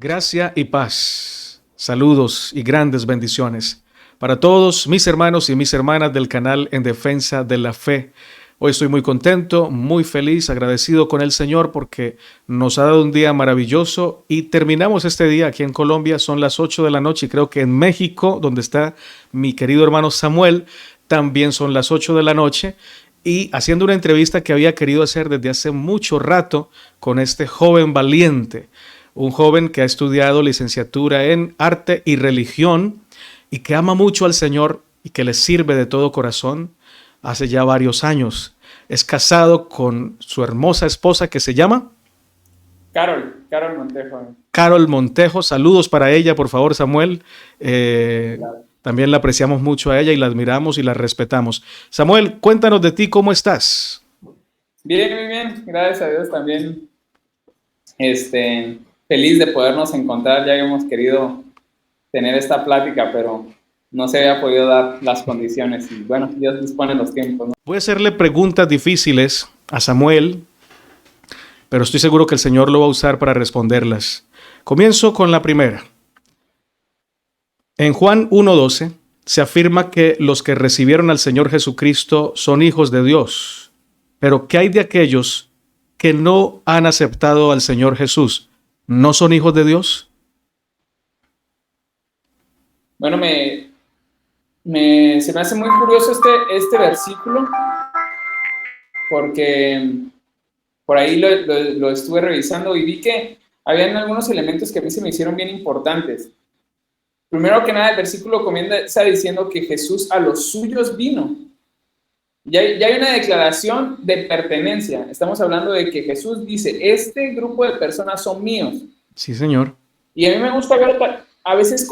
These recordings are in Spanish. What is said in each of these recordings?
Gracia y paz, saludos y grandes bendiciones para todos mis hermanos y mis hermanas del canal En Defensa de la Fe. Hoy estoy muy contento, muy feliz, agradecido con el Señor porque nos ha dado un día maravilloso y terminamos este día aquí en Colombia, son las 8 de la noche y creo que en México, donde está mi querido hermano Samuel, también son las 8 de la noche y haciendo una entrevista que había querido hacer desde hace mucho rato con este joven valiente, un joven que ha estudiado licenciatura en arte y religión y que ama mucho al Señor y que le sirve de todo corazón hace ya varios años. Es casado con su hermosa esposa que se llama Carol Montejo. Carol Montejo. Saludos para ella, por favor, Samuel. Claro. También la apreciamos mucho a ella y la admiramos y la respetamos. Samuel, cuéntanos de ti, ¿cómo estás? Bien, muy bien, gracias a Dios también. Feliz de podernos encontrar, ya habíamos querido tener esta plática, pero no se había podido dar las condiciones y bueno, Dios dispone los tiempos, ¿no? Voy a hacerle preguntas difíciles a Samuel, pero estoy seguro que el Señor lo va a usar para responderlas. Comienzo con la primera. En Juan 1:12 se afirma que los que recibieron al Señor Jesucristo son hijos de Dios. Pero ¿qué hay de aquellos que no han aceptado al Señor Jesús? ¿No son hijos de Dios? Bueno, se me hace muy curioso este versículo porque por ahí lo estuve revisando y vi que habían algunos elementos que a mí se me hicieron bien importantes. Primero que nada, el versículo comienza diciendo que Jesús a los suyos vino. Ya hay una declaración de pertenencia. Estamos hablando de que Jesús dice, este grupo de personas son míos. Sí, Señor. Y a mí me gusta ver a veces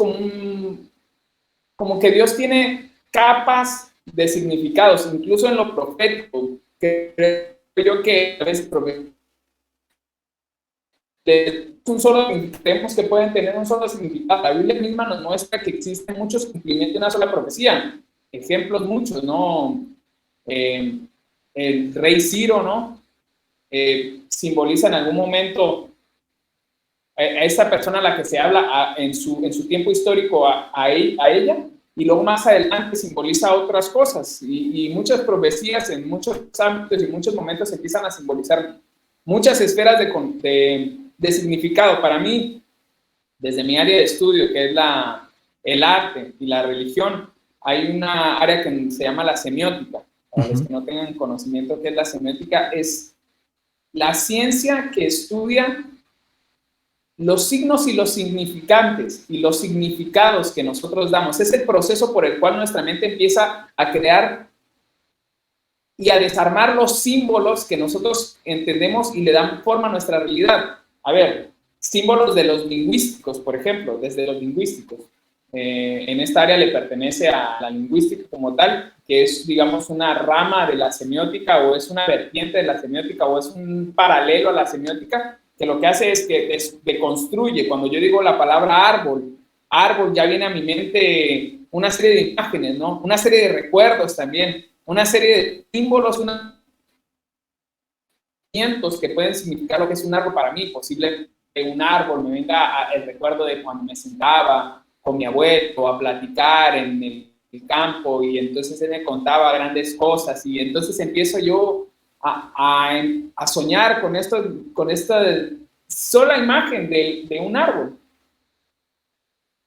como que Dios tiene capas de significados, incluso en lo profético. Creo yo que a veces creemos que pueden tener un solo significado. La Biblia misma nos muestra que existen muchos cumplimientos de una sola profecía. Ejemplos muchos, ¿no? El rey Ciro, ¿no? Simboliza en algún momento a esta persona a la que se habla en su tiempo histórico a ella, y luego más adelante simboliza otras cosas, y muchas profecías en muchos ámbitos y muchos momentos empiezan a simbolizar muchas esferas de significado. Para mí, desde mi área de estudio, que es el arte y la religión, hay una área que se llama la semiótica. Para los que no tengan conocimiento qué es la semiótica, es la ciencia que estudia los signos y los significantes y los significados que nosotros damos. Es el proceso por el cual nuestra mente empieza a crear y a desarmar los símbolos que nosotros entendemos y le dan forma a nuestra realidad. A ver, símbolos de los lingüísticos, por ejemplo, desde los lingüísticos. En esta área le pertenece a la lingüística como tal, que es, digamos, una rama de la semiótica, o es una vertiente de la semiótica, o es un paralelo a la semiótica, que lo que hace es que deconstruye. Cuando yo digo la palabra árbol, árbol, ya viene a mi mente una serie de imágenes, ¿no? Una serie de recuerdos también, una serie de símbolos, que pueden significar lo que es un árbol para mí. Posible que un árbol me venga el recuerdo de cuando me sentaba con mi abuelo a platicar en el campo, y entonces él me contaba grandes cosas, y entonces empiezo yo a soñar con esta sola imagen de un árbol.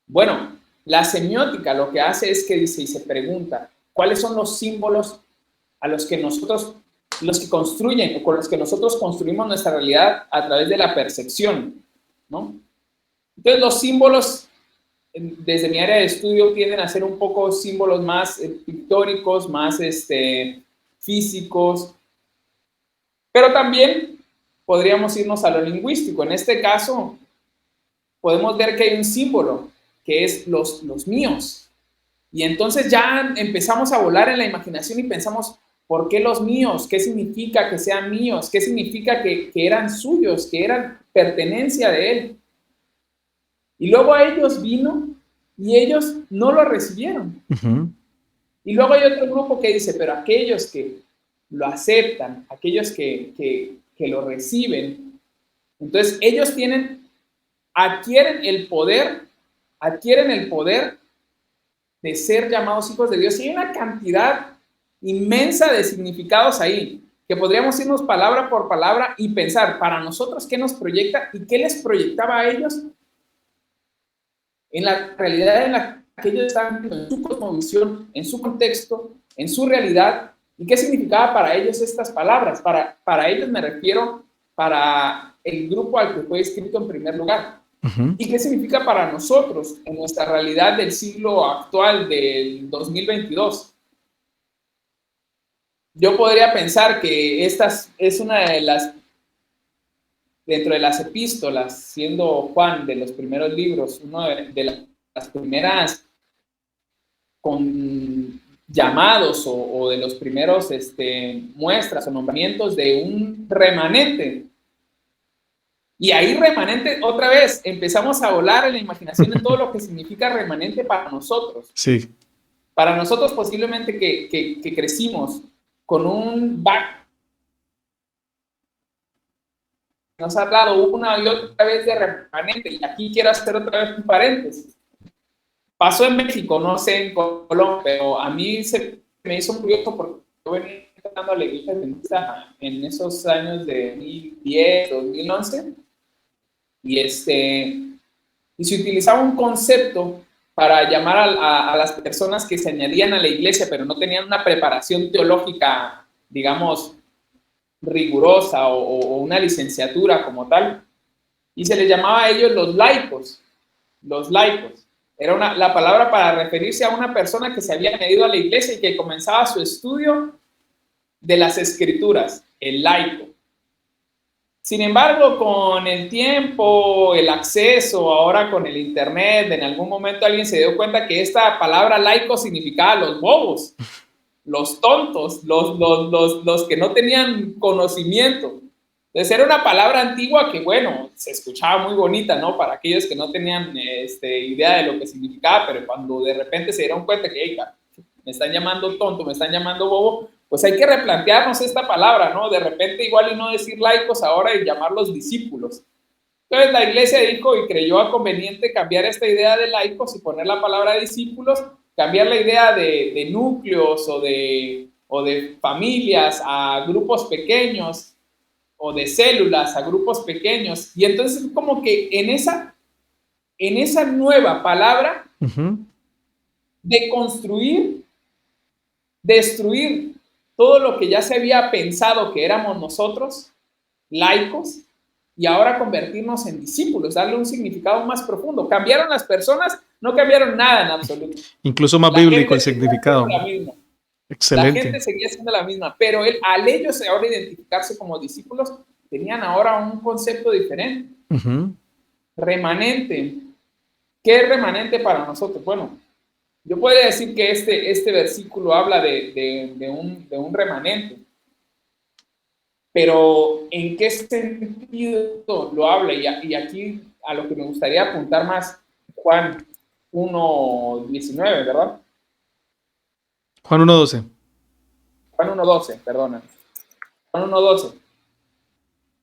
Bueno, la semiótica lo que hace es que dice y se pregunta, ¿cuáles son los símbolos a los que construyen, o con los que nosotros construimos nuestra realidad a través de la percepción, ¿no? Entonces los símbolos, desde mi área de estudio, tienden a ser un poco símbolos más pictóricos, más físicos, pero también podríamos irnos a lo lingüístico. En este caso, podemos ver que hay un símbolo que es los míos, y entonces ya empezamos a volar en la imaginación y pensamos, ¿por qué los míos? ¿Qué significa que sean míos? ¿Qué significa que eran suyos, que eran pertenencia de él? Y luego a ellos vino y ellos no lo recibieron. Y luego hay otro grupo que dice, pero aquellos que lo aceptan, aquellos que lo reciben, entonces ellos tienen adquieren el poder de ser llamados hijos de Dios. Y hay una cantidad inmensa de significados ahí, que podríamos irnos palabra por palabra y pensar, para nosotros, ¿qué nos proyecta y qué les proyectaba a ellos en la realidad en la que ellos estaban, en su cosmovisión, en su contexto, en su realidad? ¿Y qué significaba para ellos estas palabras? Para ellos me refiero para el grupo al que fue escrito en primer lugar. Uh-huh. ¿Y qué significa para nosotros en nuestra realidad del siglo actual, del 2022? Yo podría pensar que esta es una de las, dentro de las epístolas, siendo Juan de los primeros libros, uno de las primeras con llamados o de los primeros muestras o nombramientos de un remanente. Y ahí remanente, otra vez, empezamos a volar en la imaginación de todo lo que significa remanente para nosotros. Sí. Para nosotros posiblemente que crecimos con un back. Nos ha hablado una y otra vez de remanente, y aquí quiero hacer otra vez un paréntesis. Pasó en México, no sé en Colombia, pero a mí se me hizo curioso porque yo venía entrando a la iglesia adventista en esos años de 2010, 2011, y se utilizaba un concepto para llamar a las personas que se añadían a la iglesia, pero no tenían una preparación teológica, digamos, rigurosa o una licenciatura como tal, y se les llamaba a ellos los laicos. Los laicos. Era la palabra para referirse a una persona que se había añadido a la iglesia y que comenzaba su estudio de las escrituras, el laico. Sin embargo, con el tiempo, el acceso, ahora con el internet, en algún momento alguien se dio cuenta que esta palabra laico significaba los bobos, los tontos, los que no tenían conocimiento. Entonces era una palabra antigua que, bueno, se escuchaba muy bonita, ¿no? Para aquellos que no tenían idea de lo que significaba, pero cuando de repente se dieron cuenta que, hey, me están llamando tonto, me están llamando bobo, pues hay que replantearnos esta palabra, ¿no? De repente igual y no decir laicos ahora y llamarlos discípulos. Entonces la iglesia dijo y creyó conveniente cambiar esta idea de laicos y poner la palabra discípulos, cambiar la idea de núcleos o de familias a grupos pequeños o de células a grupos pequeños. Y entonces como que en esa nueva palabra de construir, destruir todo lo que ya se había pensado que éramos nosotros, laicos, y ahora convertirnos en discípulos, darle un significado más profundo. ¿Cambiaron las personas? No cambiaron nada en absoluto. Incluso más bíblico el significado. Excelente. La gente seguía siendo la misma, pero al ellos ahora identificarse como discípulos, tenían ahora un concepto diferente. Remanente. ¿Qué es remanente para nosotros? Bueno, yo podría decir que este versículo habla de un remanente. Pero ¿en qué sentido lo habla? Y aquí a lo que me gustaría apuntar más, Juan 1:19, ¿verdad? Juan 1:12. Juan 1:12, perdona. Juan 1:12.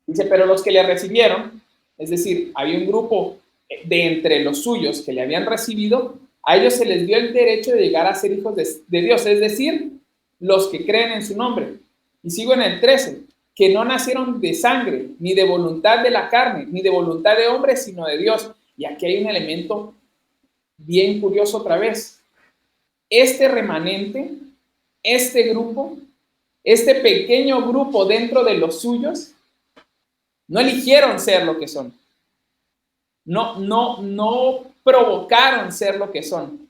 Dice, pero los que le recibieron, es decir, había un grupo de entre los suyos que le habían recibido, a ellos se les dio el derecho de llegar a ser hijos de Dios, es decir, los que creen en su nombre. Y sigo en el 13, que no nacieron de sangre, ni de voluntad de la carne, ni de voluntad de hombre, sino de Dios. Y aquí hay un elemento bien curioso otra vez. Este remanente, este grupo, este pequeño grupo dentro de los suyos, no eligieron ser lo que son. No provocaron ser lo que son.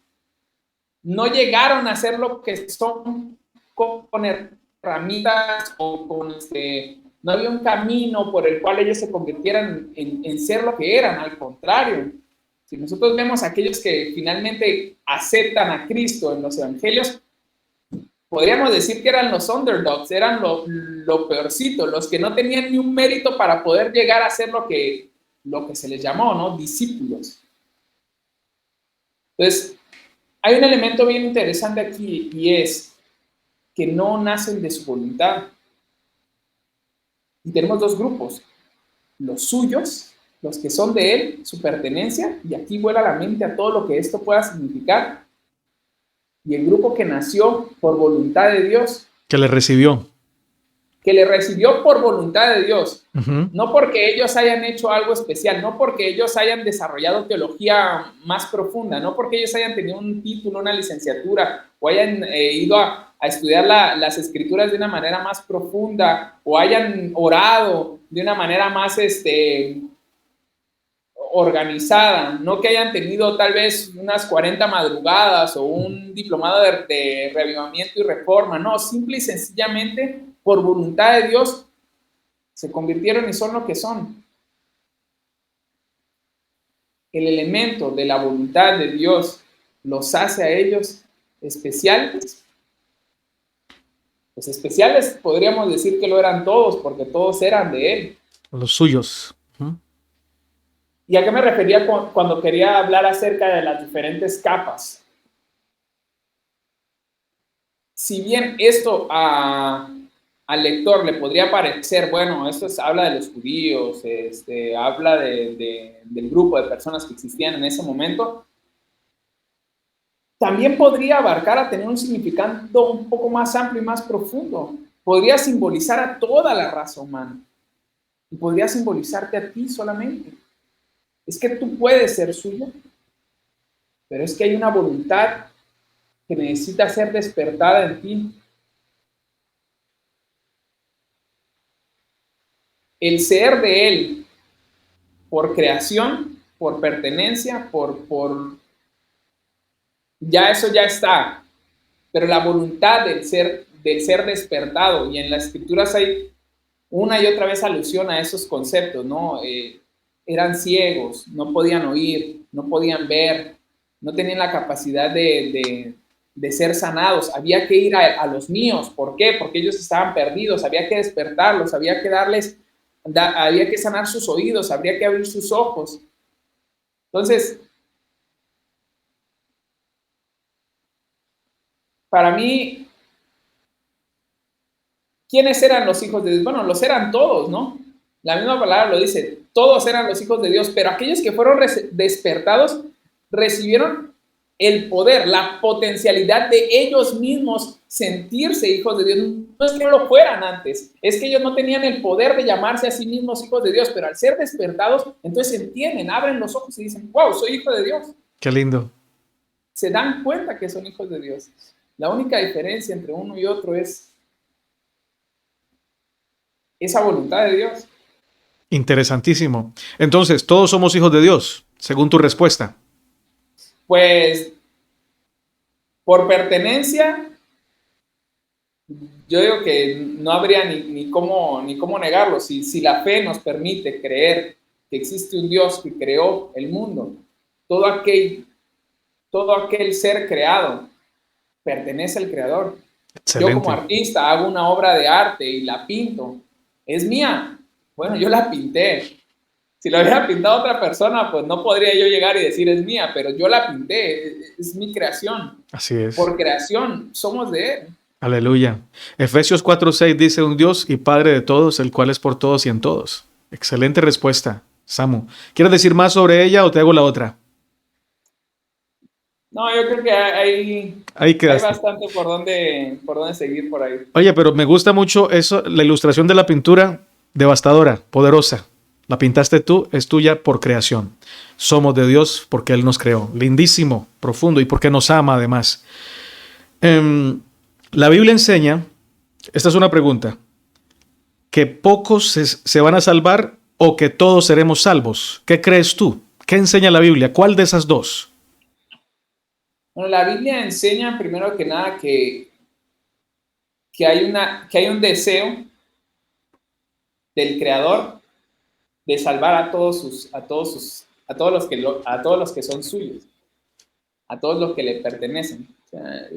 No llegaron a ser lo que son con herramientas o con no había un camino por el cual ellos se convirtieran en ser lo que eran. Al contrario, si nosotros vemos a aquellos que finalmente aceptan a Cristo en los evangelios, podríamos decir que eran los underdogs, eran lo peorcito, los que no tenían ni un mérito para poder llegar a ser lo que se les llamó, ¿no? Discípulos. Entonces, hay un elemento bien interesante aquí y es que no nacen de su voluntad. Y tenemos dos grupos, los suyos los que son de Él, su pertenencia, y aquí vuela la mente a todo lo que esto pueda significar, y el grupo que nació por voluntad de Dios, Que le recibió. que le recibió por voluntad de Dios, Ujú. no porque ellos hayan hecho algo especial, no porque ellos hayan desarrollado teología más profunda, no porque ellos hayan tenido un título, una licenciatura, o hayan ido a estudiar las escrituras de una manera más profunda, o hayan orado de una manera más organizada, no que hayan tenido tal vez unas 40 madrugadas o un diplomado de reavivamiento y reforma, no, simple y sencillamente por voluntad de Dios se convirtieron y son lo que son. El elemento de la voluntad de Dios los hace a ellos especiales. Pues especiales podríamos decir que lo eran todos, porque todos eran de Él. Los suyos. Ujú. ¿Y a qué me refería cuando quería hablar acerca de las diferentes capas? Si bien esto al lector le podría parecer, bueno, esto habla de los judíos, habla del grupo de personas que existían en ese momento, también podría abarcar a tener un significado un poco más amplio y más profundo. Podría simbolizar a toda la raza humana y podría simbolizarte a ti solamente. Es que tú puedes ser suyo, pero es que hay una voluntad que necesita ser despertada en ti. El ser de Él por creación, por pertenencia, ya eso ya está, pero la voluntad del ser despertado, y en las escrituras hay una y otra vez alusión a esos conceptos, ¿no? Eran ciegos, no podían oír, no podían ver, no tenían la capacidad de ser sanados, había que ir a los míos, ¿por qué? Porque ellos estaban perdidos, había que despertarlos, había que había que sanar sus oídos, habría que abrir sus ojos. Entonces, para mí, ¿quiénes eran los hijos de Dios? Bueno, los eran todos, ¿no? La misma palabra lo dice, todos eran los hijos de Dios, pero aquellos que fueron despertados recibieron el poder, la potencialidad de ellos mismos sentirse hijos de Dios. No es que no lo fueran antes, es que ellos no tenían el poder de llamarse a sí mismos hijos de Dios, pero al ser despertados, entonces entienden, abren los ojos y dicen, wow, soy hijo de Dios. Qué lindo. Se dan cuenta que son hijos de Dios. La única diferencia entre uno y otro es esa voluntad de Dios. Interesantísimo. Entonces, todos somos hijos de Dios, según tu respuesta. Pues por pertenencia, yo digo que no habría ni cómo negarlo. Si la fe nos permite creer que existe un Dios que creó el mundo, todo aquel ser creado pertenece al Creador. Yo como Excelente. artista hago una obra de arte y la pinto. Es mía. Bueno, yo la pinté. Si lo hubiera pintado otra persona, pues no podría yo llegar y decir es mía, pero yo la pinté, es mi creación. Así es. Por creación, somos de Él. Aleluya. Efesios 4:6 dice un Dios y Padre de todos, el cual es por todos y en todos. Excelente respuesta, Samu. ¿Quieres decir más sobre ella o te hago la otra? No, yo creo que Ahí hay quedaste. bastante por dónde seguir por ahí. Oye, pero me gusta mucho eso, la ilustración de la pintura, devastadora, poderosa. La pintaste tú, es tuya por creación. Somos de Dios porque Él nos creó. Lindísimo, profundo y porque nos ama además. La Biblia enseña, esta es una pregunta, que pocos se van a salvar o que todos seremos salvos. ¿Qué crees tú? ¿Qué enseña la Biblia? ¿Cuál de esas dos? Bueno, la Biblia enseña primero que nada que hay un deseo del Creador de salvar a todos los que son suyos, a todos los que le pertenecen. O sea,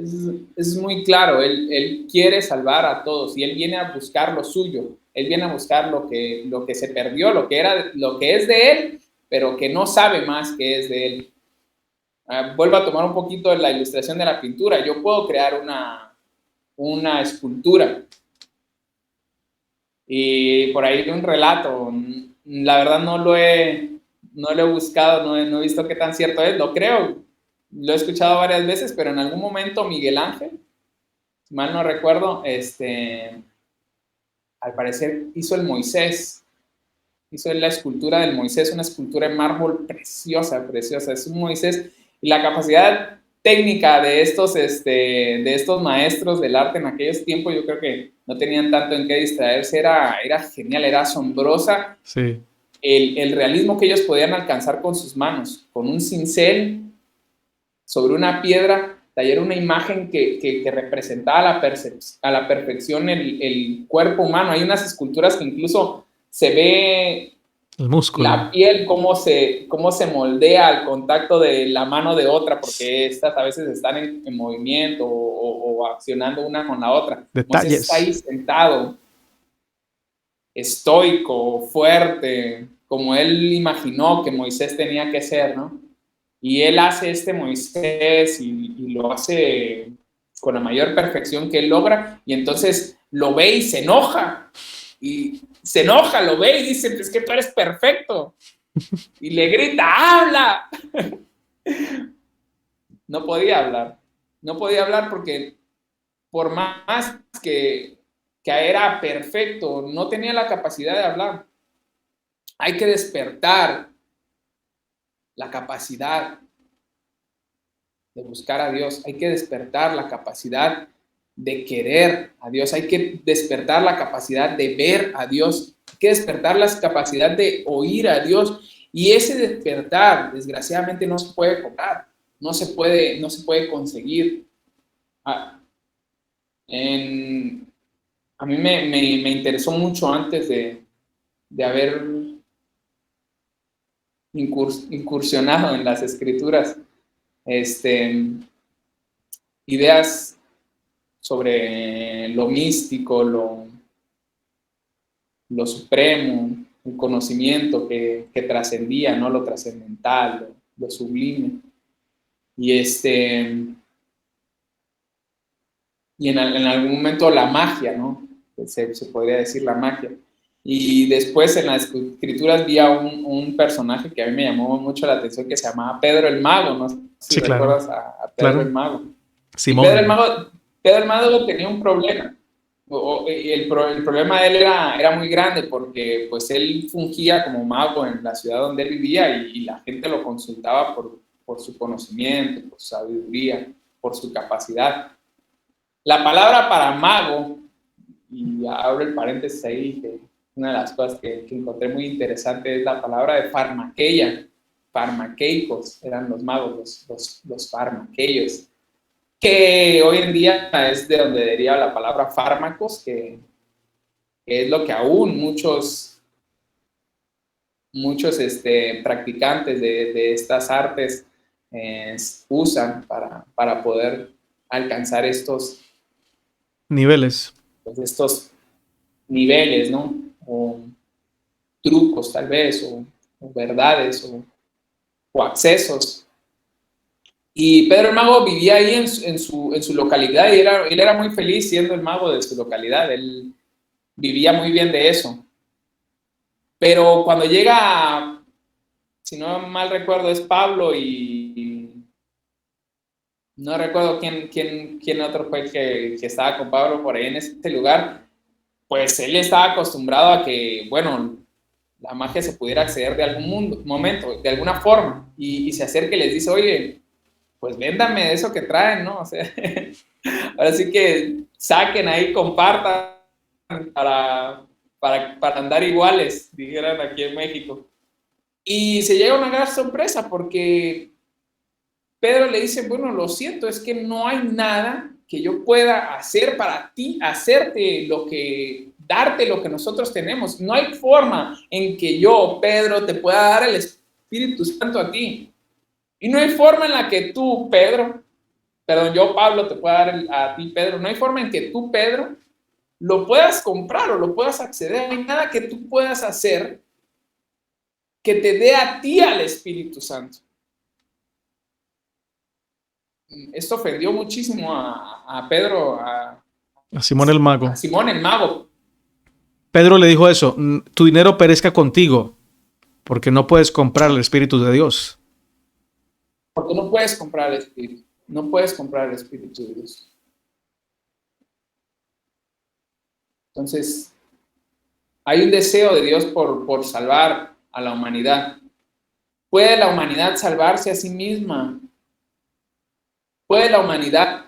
es muy claro, él quiere salvar a todos y Él viene a buscar lo suyo, Él viene a buscar lo que se perdió, lo que es de Él, pero que no sabe más que es de Él. Vuelvo a tomar un poquito de la ilustración de la pintura. Yo puedo crear una escultura y por ahí un relato. La verdad no lo he no lo he buscado, no he visto qué tan cierto es, lo creo, lo he escuchado varias veces, pero en algún momento Miguel Ángel, si mal no recuerdo, al parecer hizo el Moisés, hizo la escultura del Moisés, una escultura en mármol preciosa, preciosa, es un Moisés, y la capacidad técnica de estos maestros del arte en aquellos tiempos, yo creo que no tenían tanto en qué distraerse, era genial, era asombrosa. Sí. El realismo que ellos podían alcanzar con sus manos, con un cincel sobre una piedra, tallar una imagen que representaba a la perfección el cuerpo humano. Hay unas esculturas que incluso se ve el músculo, la piel, cómo se moldea al contacto de la mano de otra, porque estas a veces están en movimiento o accionando una con la otra. Detalles. Moisés está ahí sentado, estoico, fuerte, como él imaginó que Moisés tenía que ser, ¿no? Y él hace Moisés y lo hace con la mayor perfección que él logra, y entonces lo ve y se enoja, lo ve y dice, es que tú eres perfecto, y le grita, ¡habla! No podía hablar porque por más que era perfecto, no tenía la capacidad de hablar. Hay que despertar la capacidad de buscar a Dios, hay que despertar la capacidad de querer a Dios, hay que despertar la capacidad de ver a Dios, hay que despertar la capacidad de oír a Dios, y ese despertar, desgraciadamente, no se puede cobrar, no se puede conseguir. A mí me interesó mucho antes de haber incursionado en las escrituras, ideas sobre lo místico, lo supremo, el conocimiento que trascendía, ¿no? Lo trascendental, lo sublime. Y en algún momento la magia, ¿no? Se podría decir la magia. Y después en las escrituras vi a un personaje que a mí me llamó mucho la atención, que se llamaba Pedro el Mago, no sé si recuerdas a Pedro el Mago. Simón. Pedro el Mago tenía un problema. El problema de él era muy grande, porque pues él fungía como mago en la ciudad donde él vivía, y la gente lo consultaba por su conocimiento, por su sabiduría, por su capacidad. La palabra para mago, y abro el paréntesis ahí, que una de las cosas que encontré muy interesante es la palabra de farmaqueia. Farmaqueicos eran los magos, los farmaqueios, que hoy en día es de donde deriva la palabra fármacos, que es lo que aún muchos practicantes de estas artes usan para poder alcanzar estos niveles. Pues estos niveles, ¿no? O trucos tal vez, o verdades, o accesos. Y Pedro el Mago vivía ahí en su localidad, y él era muy feliz siendo el mago de su localidad. Él vivía muy bien de eso. Pero cuando llega, si no mal recuerdo, es Pablo, y no recuerdo quién otro fue que estaba con Pablo por ahí en este lugar, pues él estaba acostumbrado a que, bueno, la magia se pudiera acceder de algún momento, de alguna forma, y se acerca y les dice, oye, pues véndame de eso que traen, ¿no? O sea, ahora sí que saquen ahí, compartan para andar iguales, dijeran aquí en México. Y se llega a una gran sorpresa, porque Pedro le dice, bueno, lo siento, es que no hay nada que yo pueda hacer para ti, darte lo que nosotros tenemos. No hay forma en que yo, Pedro, te pueda dar el Espíritu Santo a ti. Y no hay forma en la que tú, yo, Pablo, te pueda dar a ti, Pedro. No hay forma en que tú, Pedro, lo puedas comprar o lo puedas acceder. No hay nada que tú puedas hacer que te dé a ti al Espíritu Santo. Esto ofendió muchísimo a Pedro, a Simón el Mago. A Simón el Mago. Pedro le dijo eso, tu dinero perezca contigo. Porque no puedes comprar el Espíritu de Dios. Porque no puedes comprar el Espíritu. No puedes comprar el Espíritu de Dios. Entonces, hay un deseo de Dios por salvar a la humanidad. ¿Puede la humanidad salvarse a sí misma? ¿Puede la humanidad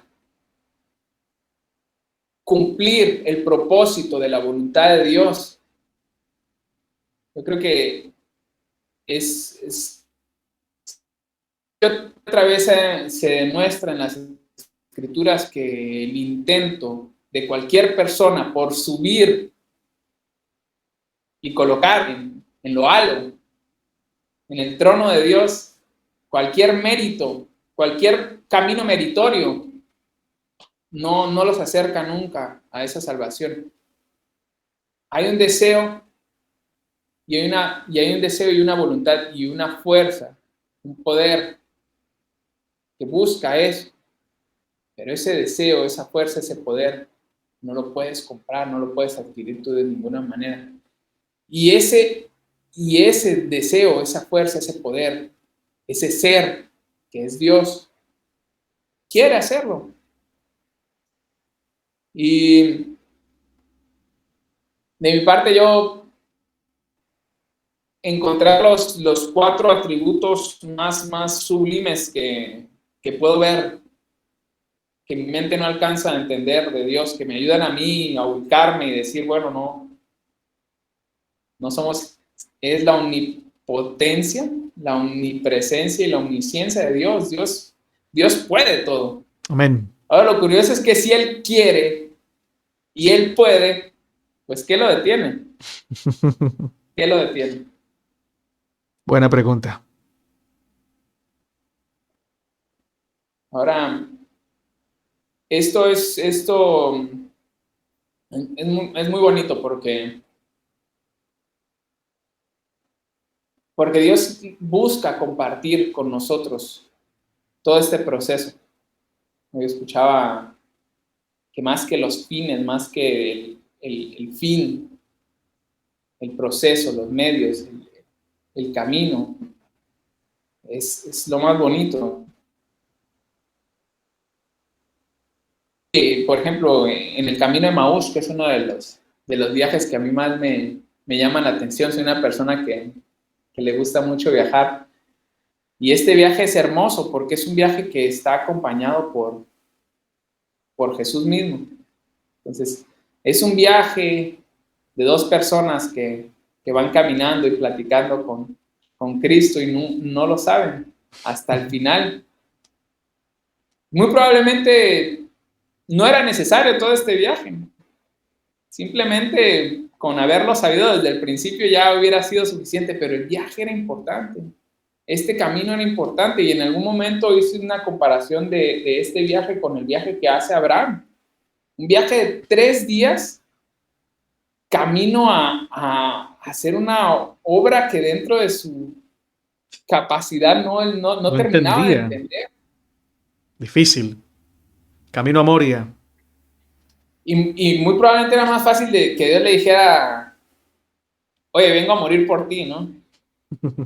cumplir el propósito de la voluntad de Dios? Yo creo que otra vez se demuestra en las Escrituras que el intento de cualquier persona por subir y colocar en lo alto, en el trono de Dios, cualquier mérito, cualquier camino meritorio, no los acerca nunca a esa salvación. Hay un deseo y hay un deseo y una voluntad y una fuerza, un poder que busca eso. Pero ese deseo, esa fuerza, ese poder, no lo puedes comprar, no lo puedes adquirir tú de ninguna manera. Y ese deseo, esa fuerza, ese poder, ese ser que es Dios, quiere hacerlo. Y de mi parte yo encontré los 4 atributos más sublimes que puedo ver, que mi mente no alcanza a entender de Dios, que me ayudan a mí a ubicarme y decir, bueno, no somos, es la omnipotencia, la omnipresencia y la omnisciencia de Dios. Dios puede todo. Amén. Ahora lo curioso es que si Él quiere y Él puede, pues ¿qué lo detiene? ¿Qué lo detiene? Buena pregunta. Ahora, esto es muy bonito porque Dios busca compartir con nosotros todo este proceso. Yo escuchaba que más que los fines, más que el fin, el proceso, los medios, el camino, es lo más bonito. Por ejemplo, en el camino de Maús, que es uno de los viajes que a mí más me llaman la atención, soy una persona que le gusta mucho viajar. Y este viaje es hermoso porque es un viaje que está acompañado por Jesús mismo. Entonces, es un viaje de 2 personas que van caminando y platicando con Cristo y no lo saben hasta el final. Muy probablemente no era necesario todo este viaje. Simplemente con haberlo sabido desde el principio ya hubiera sido suficiente, pero el viaje era importante. Este camino era importante y en algún momento hice una comparación de este viaje con el viaje que hace Abraham. Un viaje de 3 días camino a hacer una obra que dentro de su capacidad no terminaba de entendía. entender. Difícil. Camino a Moria. Y muy probablemente era más fácil de que Dios le dijera, oye, vengo a morir por ti, ¿no?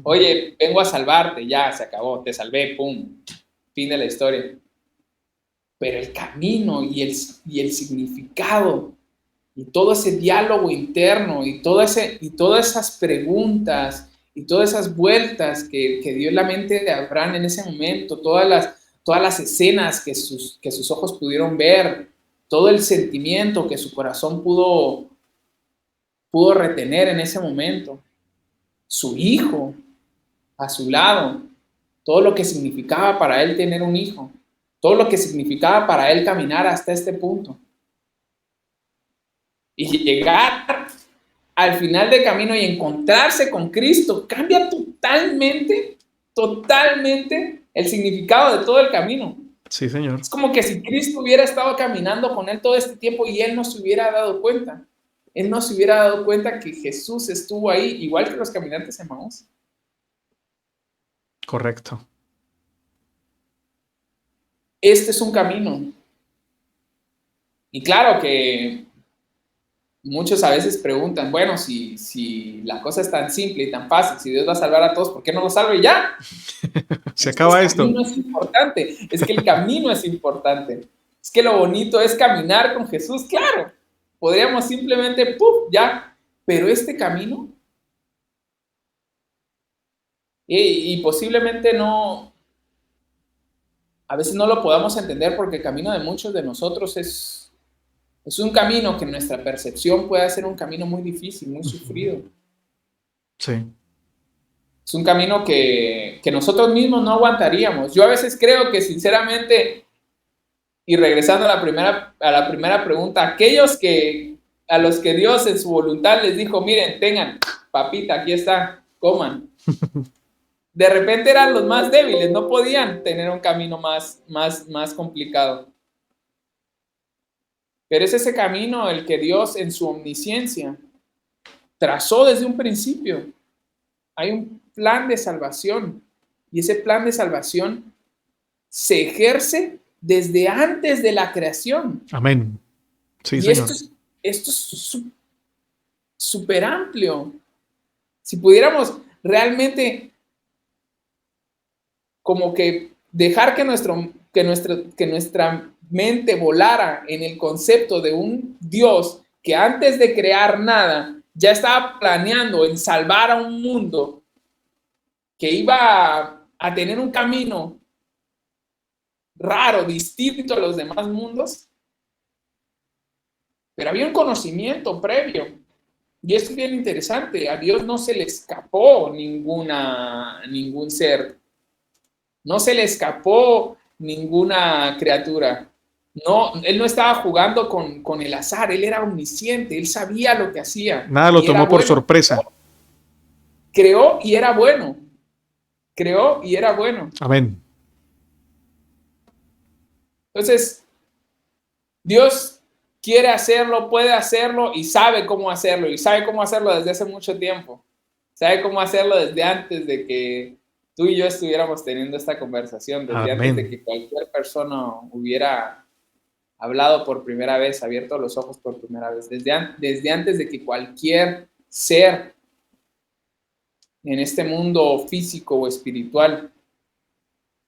Oye, vengo a salvarte, ya, se acabó, te salvé, pum, fin de la historia. Pero el camino y el significado y todo ese diálogo interno y todas esas preguntas y todas esas vueltas que dio en la mente de Abraham en ese momento, todas las escenas que sus ojos pudieron ver, todo el sentimiento que su corazón pudo retener en ese momento, su hijo a su lado, todo lo que significaba para él tener un hijo, todo lo que significaba para él caminar hasta este punto. Y llegar al final del camino y encontrarse con Cristo cambia totalmente el significado de todo el camino. Sí, Señor. Es como que si Cristo hubiera estado caminando con él todo este tiempo y él no se hubiera dado cuenta. Él no se hubiera dado cuenta que Jesús estuvo ahí, igual que los caminantes de Emaús. Correcto. Este es un camino. Y claro que Muchos a veces preguntan, bueno, si la cosa es tan simple y tan fácil, si Dios va a salvar a todos, ¿por qué no los salva y ya? Se Es que el acaba esto. camino es importante, es que el camino es importante. Es que lo bonito es caminar con Jesús, claro. Podríamos simplemente, ¡puf!, ya. Pero este camino, y posiblemente no, a veces no lo podamos entender porque el camino de muchos de nosotros es un camino que en nuestra percepción puede ser un camino muy difícil, muy sufrido. Sí. Es un camino que nosotros mismos no aguantaríamos. Yo a veces creo que sinceramente, y regresando a la primera pregunta, a los que Dios en su voluntad les dijo, miren, tengan, papita, aquí está, coman. De repente eran los más débiles, no podían tener un camino más complicado. Pero es ese camino el que Dios en su omnisciencia trazó desde un principio. Hay un plan de salvación y ese plan de salvación se ejerce desde antes de la creación. Amén. Sí, Y Señor. esto es súper amplio. Si pudiéramos realmente como que dejar que nuestra mente volara en el concepto de un Dios que antes de crear nada ya estaba planeando en salvar a un mundo que iba a tener un camino raro, distinto a los demás mundos, pero había un conocimiento previo. Y esto es bien interesante, a Dios no se le escapó ningún ser, no se le escapó ninguna criatura. No, él no estaba jugando con el azar, él era omnisciente, él sabía lo que hacía Nada lo y era tomó por bueno. sorpresa. Creó y era bueno, creó y era bueno. Amén. Entonces, Dios quiere hacerlo, puede hacerlo y sabe cómo hacerlo. Y sabe cómo hacerlo desde hace mucho tiempo. Sabe cómo hacerlo desde antes de que tú y yo estuviéramos teniendo esta conversación, desde antes de Amén. que cualquier persona hubiera hablado por primera vez, abierto los ojos por primera vez, desde antes de que cualquier ser en este mundo físico o espiritual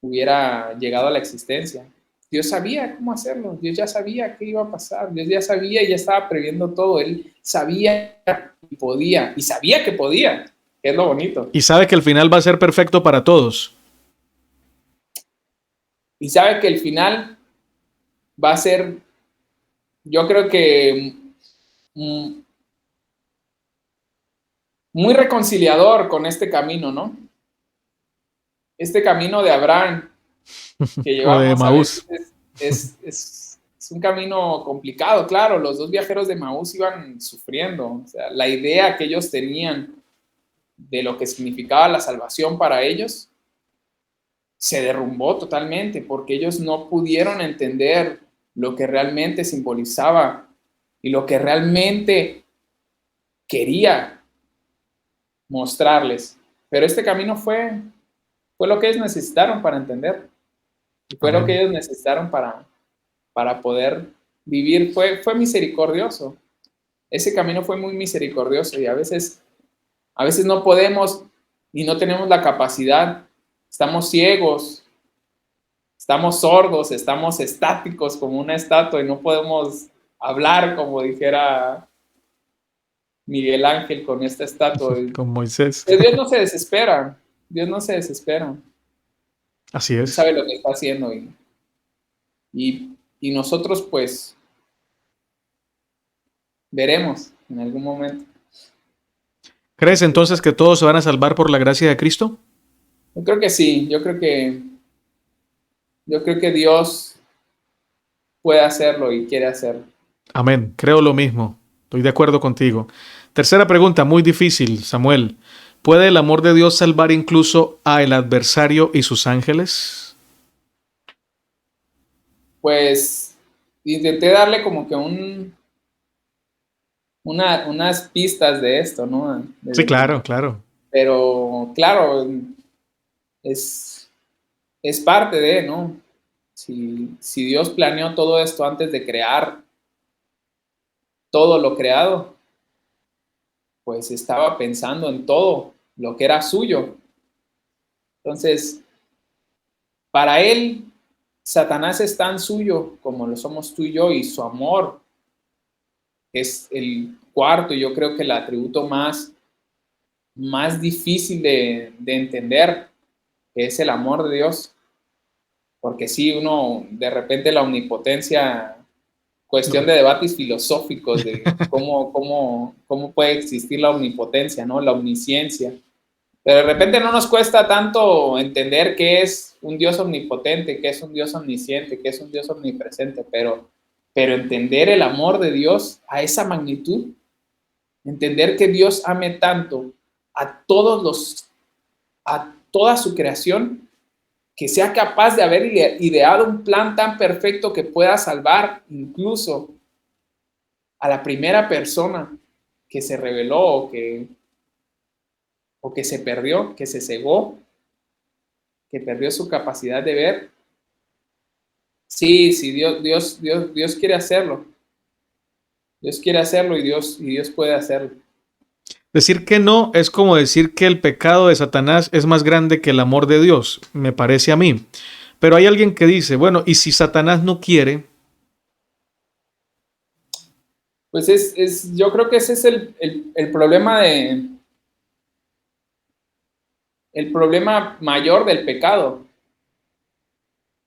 hubiera llegado a la existencia. Dios sabía cómo hacerlo, Dios ya sabía qué iba a pasar, Dios ya sabía y ya estaba previendo todo, Él sabía y podía, y sabía que podía, que es lo bonito. Y sabe que el final va a ser perfecto para todos. Y sabe que el final va a ser, yo creo que muy reconciliador con este camino, ¿no? Este camino de Abraham que O de llevamos a Maús. veces es un camino complicado, claro, los dos viajeros de Maús iban sufriendo, o sea, la idea que ellos tenían de lo que significaba la salvación para ellos se derrumbó totalmente porque ellos no pudieron entender lo que realmente simbolizaba y lo que realmente quería mostrarles. Pero este camino fue lo que ellos necesitaron para entender y fue lo que Amén. ellos necesitaron para poder vivir. Fue misericordioso. Ese camino fue muy misericordioso y a veces no podemos y no tenemos la capacidad. Estamos ciegos, estamos sordos, estamos estáticos como una estatua y no podemos hablar como dijera Miguel Ángel con esta estatua. Con Moisés. Pero Dios no se desespera, Dios no se desespera. Así Él es. sabe lo que está haciendo y nosotros pues veremos en algún momento. ¿Crees entonces que todos se van a salvar por la gracia de Cristo? Yo creo que sí, yo creo que Dios puede hacerlo y quiere hacerlo. Amén. Creo lo mismo. Estoy de acuerdo contigo. Tercera pregunta, muy difícil, Samuel. ¿Puede el amor de Dios salvar incluso al adversario y sus ángeles? Pues intenté darle como que unas pistas de esto, ¿no? Sí, claro, claro. Pero claro, es, es parte de, ¿no? Si Dios planeó todo esto antes de crear todo lo creado, pues estaba pensando en todo lo que era suyo. Entonces, para él, Satanás es tan suyo como lo somos tú y yo, y su amor es el cuarto, yo creo que el atributo más difícil de entender, que es el amor de Dios. Porque sí, uno de repente la omnipotencia, cuestión de debates filosóficos de cómo puede existir la omnipotencia, ¿no? La omnisciencia. Pero de repente no nos cuesta tanto entender qué es un Dios omnipotente, qué es un Dios omnisciente, qué es un Dios omnipresente, pero entender el amor de Dios a esa magnitud, entender que Dios ame tanto a toda su creación, que sea capaz de haber ideado un plan tan perfecto que pueda salvar incluso a la primera persona que se rebeló o que se perdió, que se cegó, que perdió su capacidad de ver. Sí, Dios quiere hacerlo. Dios quiere hacerlo y Dios puede hacerlo. Decir que no es como decir que el pecado de Satanás es más grande que el amor de Dios, me parece a mí. Pero hay alguien que dice, bueno, ¿y si Satanás no quiere? Pues yo creo que ese es el problema el problema mayor del pecado.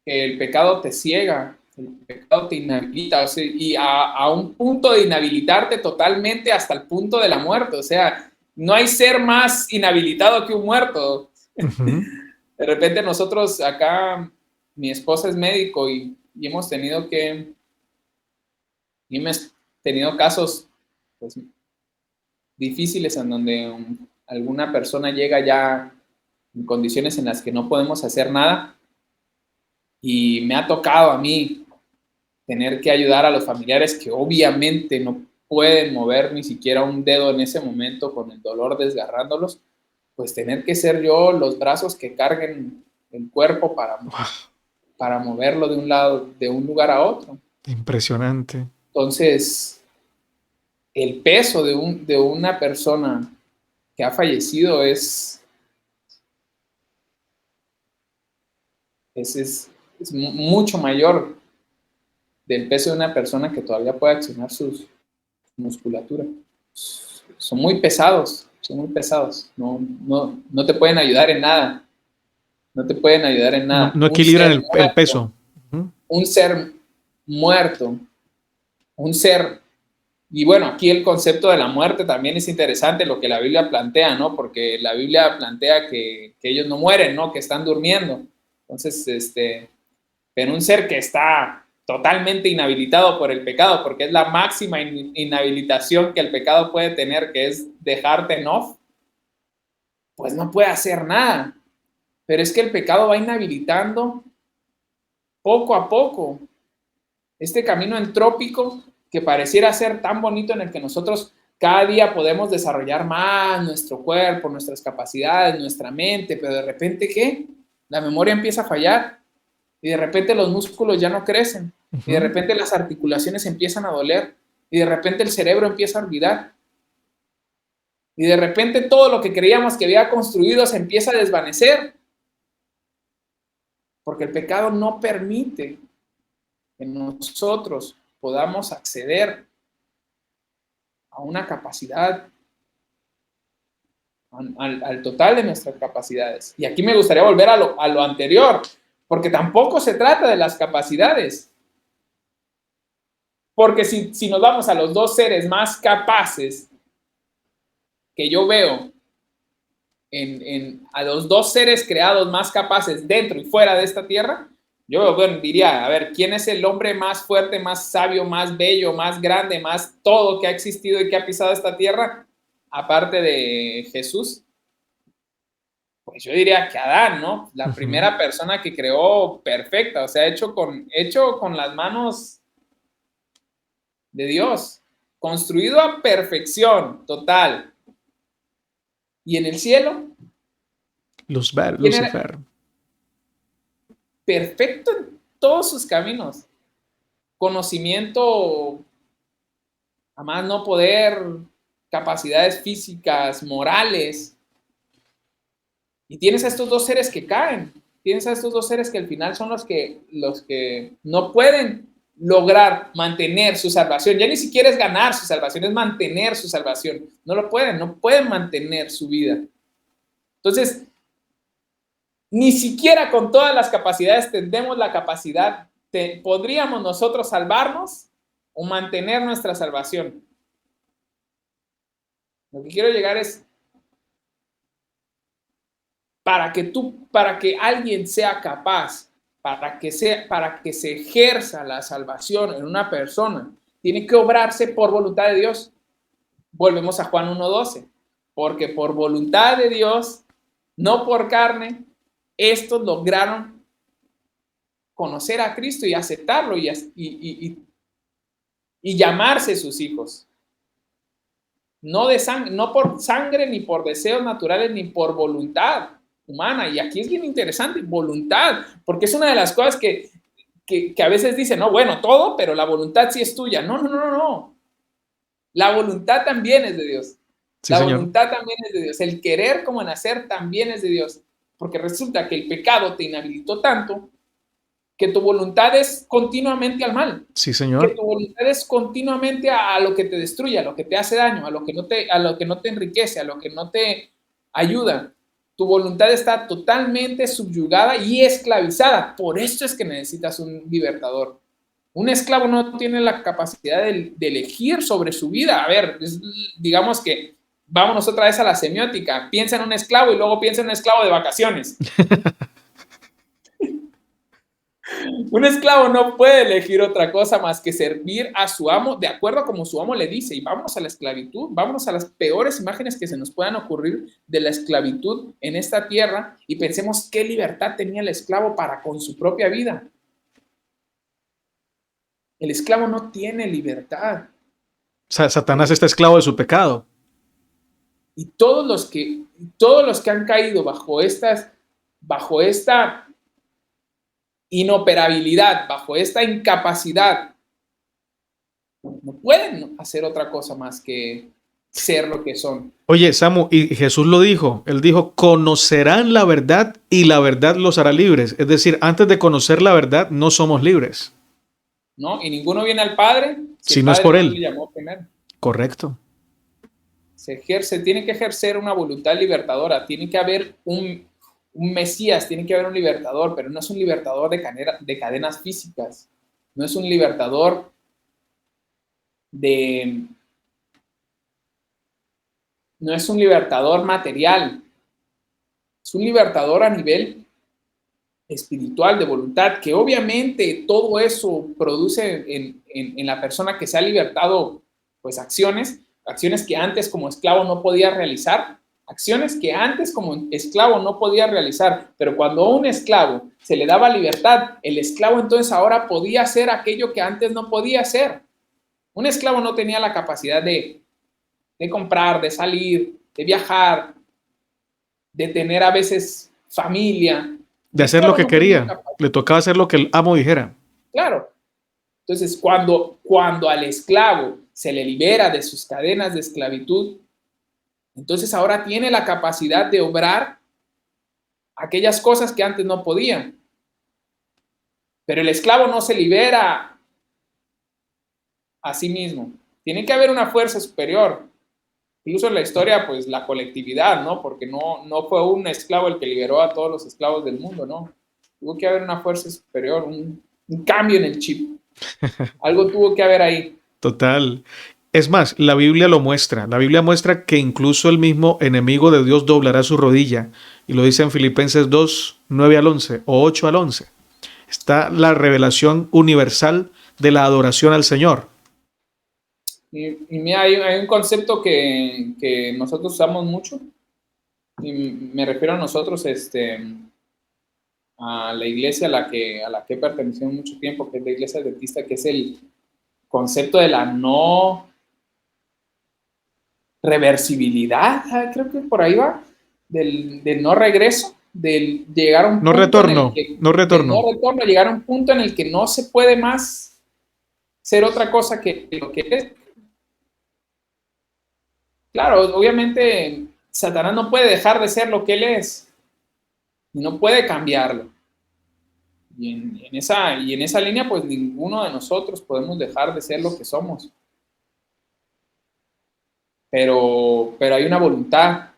Que el pecado te ciega, el pecado te inhabilita, o sea, y a un punto de inhabilitarte totalmente hasta el punto de la muerte. O sea, no hay ser más inhabilitado que un muerto. Uh-huh. De repente nosotros acá, mi esposa es médico y hemos tenido casos pues, difíciles en donde alguna persona llega ya en condiciones en las que no podemos hacer nada, y me ha tocado a mí tener que ayudar a los familiares que obviamente no pueden mover ni siquiera un dedo en ese momento con el dolor desgarrándolos, pues tener que ser yo los brazos que carguen el cuerpo para moverlo de un lugar a otro. Impresionante. Entonces, el peso de una persona que ha fallecido es mucho mayor del peso de una persona que todavía puede accionar su musculatura. Son muy pesados, no te pueden ayudar en nada, no te pueden ayudar en No, nada. no equilibran el peso. Uh-huh. Un ser muerto, un ser. Y bueno, aquí el concepto de la muerte también es interesante, lo que la Biblia plantea, ¿no? Porque la Biblia plantea que ellos no mueren, ¿no? Que están durmiendo. Entonces, pero un ser que está totalmente inhabilitado por el pecado, porque es la máxima inhabilitación que el pecado puede tener, que es dejarte en off, pues no puede hacer nada. Pero es que el pecado va inhabilitando poco a poco este camino entrópico que pareciera ser tan bonito, en el que nosotros cada día podemos desarrollar más nuestro cuerpo, nuestras capacidades, nuestra mente, pero de repente, ¿qué? La memoria empieza a fallar y de repente los músculos ya no crecen y de repente las articulaciones empiezan a doler y de repente el cerebro empieza a olvidar y de repente todo lo que creíamos que había construido se empieza a desvanecer, porque el pecado no permite que nosotros podamos acceder a una capacidad, al total de nuestras capacidades. Y aquí me gustaría volver a lo anterior, porque tampoco se trata de las capacidades. Porque si nos vamos a los dos seres más capaces que yo veo, a los dos seres creados más capaces dentro y fuera de esta tierra, yo diría, a ver, ¿quién es el hombre más fuerte, más sabio, más bello, más grande, más todo que ha existido y que ha pisado esta tierra, aparte de Jesús? Pues yo diría que Adán, ¿no? La primera persona que creó perfecta, o sea, hecho con las manos de Dios, construido a perfección total. ¿Y en el cielo? Lucifer. Perfecto en todos sus caminos. Conocimiento a más no poder, capacidades físicas, morales. Y tienes a estos dos seres que caen, tienes a estos dos seres que al final son los que no pueden lograr mantener su salvación. Ya ni siquiera es ganar su salvación, es mantener su salvación. No pueden mantener su vida. Entonces, ni siquiera con todas las capacidades tendremos la capacidad, podríamos nosotros salvarnos o mantener nuestra salvación. Lo que quiero llegar es, para que alguien sea capaz, para que se ejerza la salvación en una persona, tiene que obrarse por voluntad de Dios. Volvemos a Juan 1:12, porque por voluntad de Dios, no por carne, estos lograron conocer a Cristo y aceptarlo y llamarse sus hijos. No por sangre, ni por deseos naturales, ni por voluntad humana. Y aquí es bien interesante, voluntad, porque es una de las cosas que a veces dicen, no, bueno, todo, pero la voluntad sí es tuya. No. La voluntad también es de Dios. Sí, La señor. voluntad también es de Dios. El querer como en hacer también es de Dios. Porque resulta que el pecado te inhabilitó tanto que tu voluntad es continuamente al mal. Sí, Que señor. tu voluntad es continuamente a lo que te destruye, a lo que te hace daño, a lo que no te enriquece, a lo que no te ayuda. Tu voluntad está totalmente subyugada y esclavizada. Por eso es que necesitas un libertador. Un esclavo no tiene la capacidad de elegir sobre su vida. A ver, digamos que vámonos otra vez a la semiótica. Piensa en un esclavo y luego piensa en un esclavo de vacaciones. Un esclavo no puede elegir otra cosa más que servir a su amo de acuerdo a como su amo le dice. Y vámonos a la esclavitud, vámonos a las peores imágenes que se nos puedan ocurrir de la esclavitud en esta tierra y pensemos qué libertad tenía el esclavo para con su propia vida. El esclavo no tiene libertad. Satanás está esclavo de su pecado. Y todos los que han caído bajo esta inoperabilidad, bajo esta incapacidad, no pueden hacer otra cosa más que ser lo que son. Oye, Samu, y Jesús lo dijo, él dijo, conocerán la verdad y la verdad los hará libres. Es decir, antes de conocer la verdad, no somos libres. ¿No? Y ninguno viene al Padre si el no es Padre por no él. le llamó primero. Correcto. Tiene que ejercer una voluntad libertadora, tiene que haber un Mesías, tiene que haber un libertador, pero no es un libertador de cadenas físicas, no es un libertador no es un libertador material, es un libertador a nivel espiritual, de voluntad, que obviamente todo eso produce en la persona que se ha libertado, pues acciones que antes como esclavo no podía realizar, pero cuando a un esclavo se le daba libertad, el esclavo entonces ahora podía hacer aquello que antes no podía hacer. Un esclavo no tenía la capacidad de comprar, de salir, de viajar, de tener a veces familia. De hacer lo que quería. Le tocaba hacer lo que el amo dijera. Claro. Entonces, cuando al esclavo se le libera de sus cadenas de esclavitud, entonces ahora tiene la capacidad de obrar aquellas cosas que antes no podía. Pero el esclavo no se libera a sí mismo. Tiene que haber una fuerza superior. Incluso en la historia, pues la colectividad, ¿no? Porque no fue un esclavo el que liberó a todos los esclavos del mundo, ¿no? Tuvo que haber una fuerza superior, un cambio en el chip. Algo tuvo que haber ahí. Total. Es más, la Biblia lo muestra. La Biblia muestra que incluso el mismo enemigo de Dios doblará su rodilla. Y lo dice en Filipenses 2, 9 al 11 o 8 al 11. Está la revelación universal de la adoración al Señor. Y mira, hay un concepto que nosotros usamos mucho. Y me refiero a nosotros, a la iglesia a la que he pertenecido mucho tiempo, que es la iglesia adventista, que es el concepto de la no reversibilidad, creo que por ahí va, del no regreso, del llegar a un punto no retorno, llegar a un punto en el que no se puede más ser otra cosa que lo que es. Claro, obviamente Satanás no puede dejar de ser lo que él es, y no puede cambiarlo. Y en esa línea, pues ninguno de nosotros podemos dejar de ser lo que somos. Pero hay una voluntad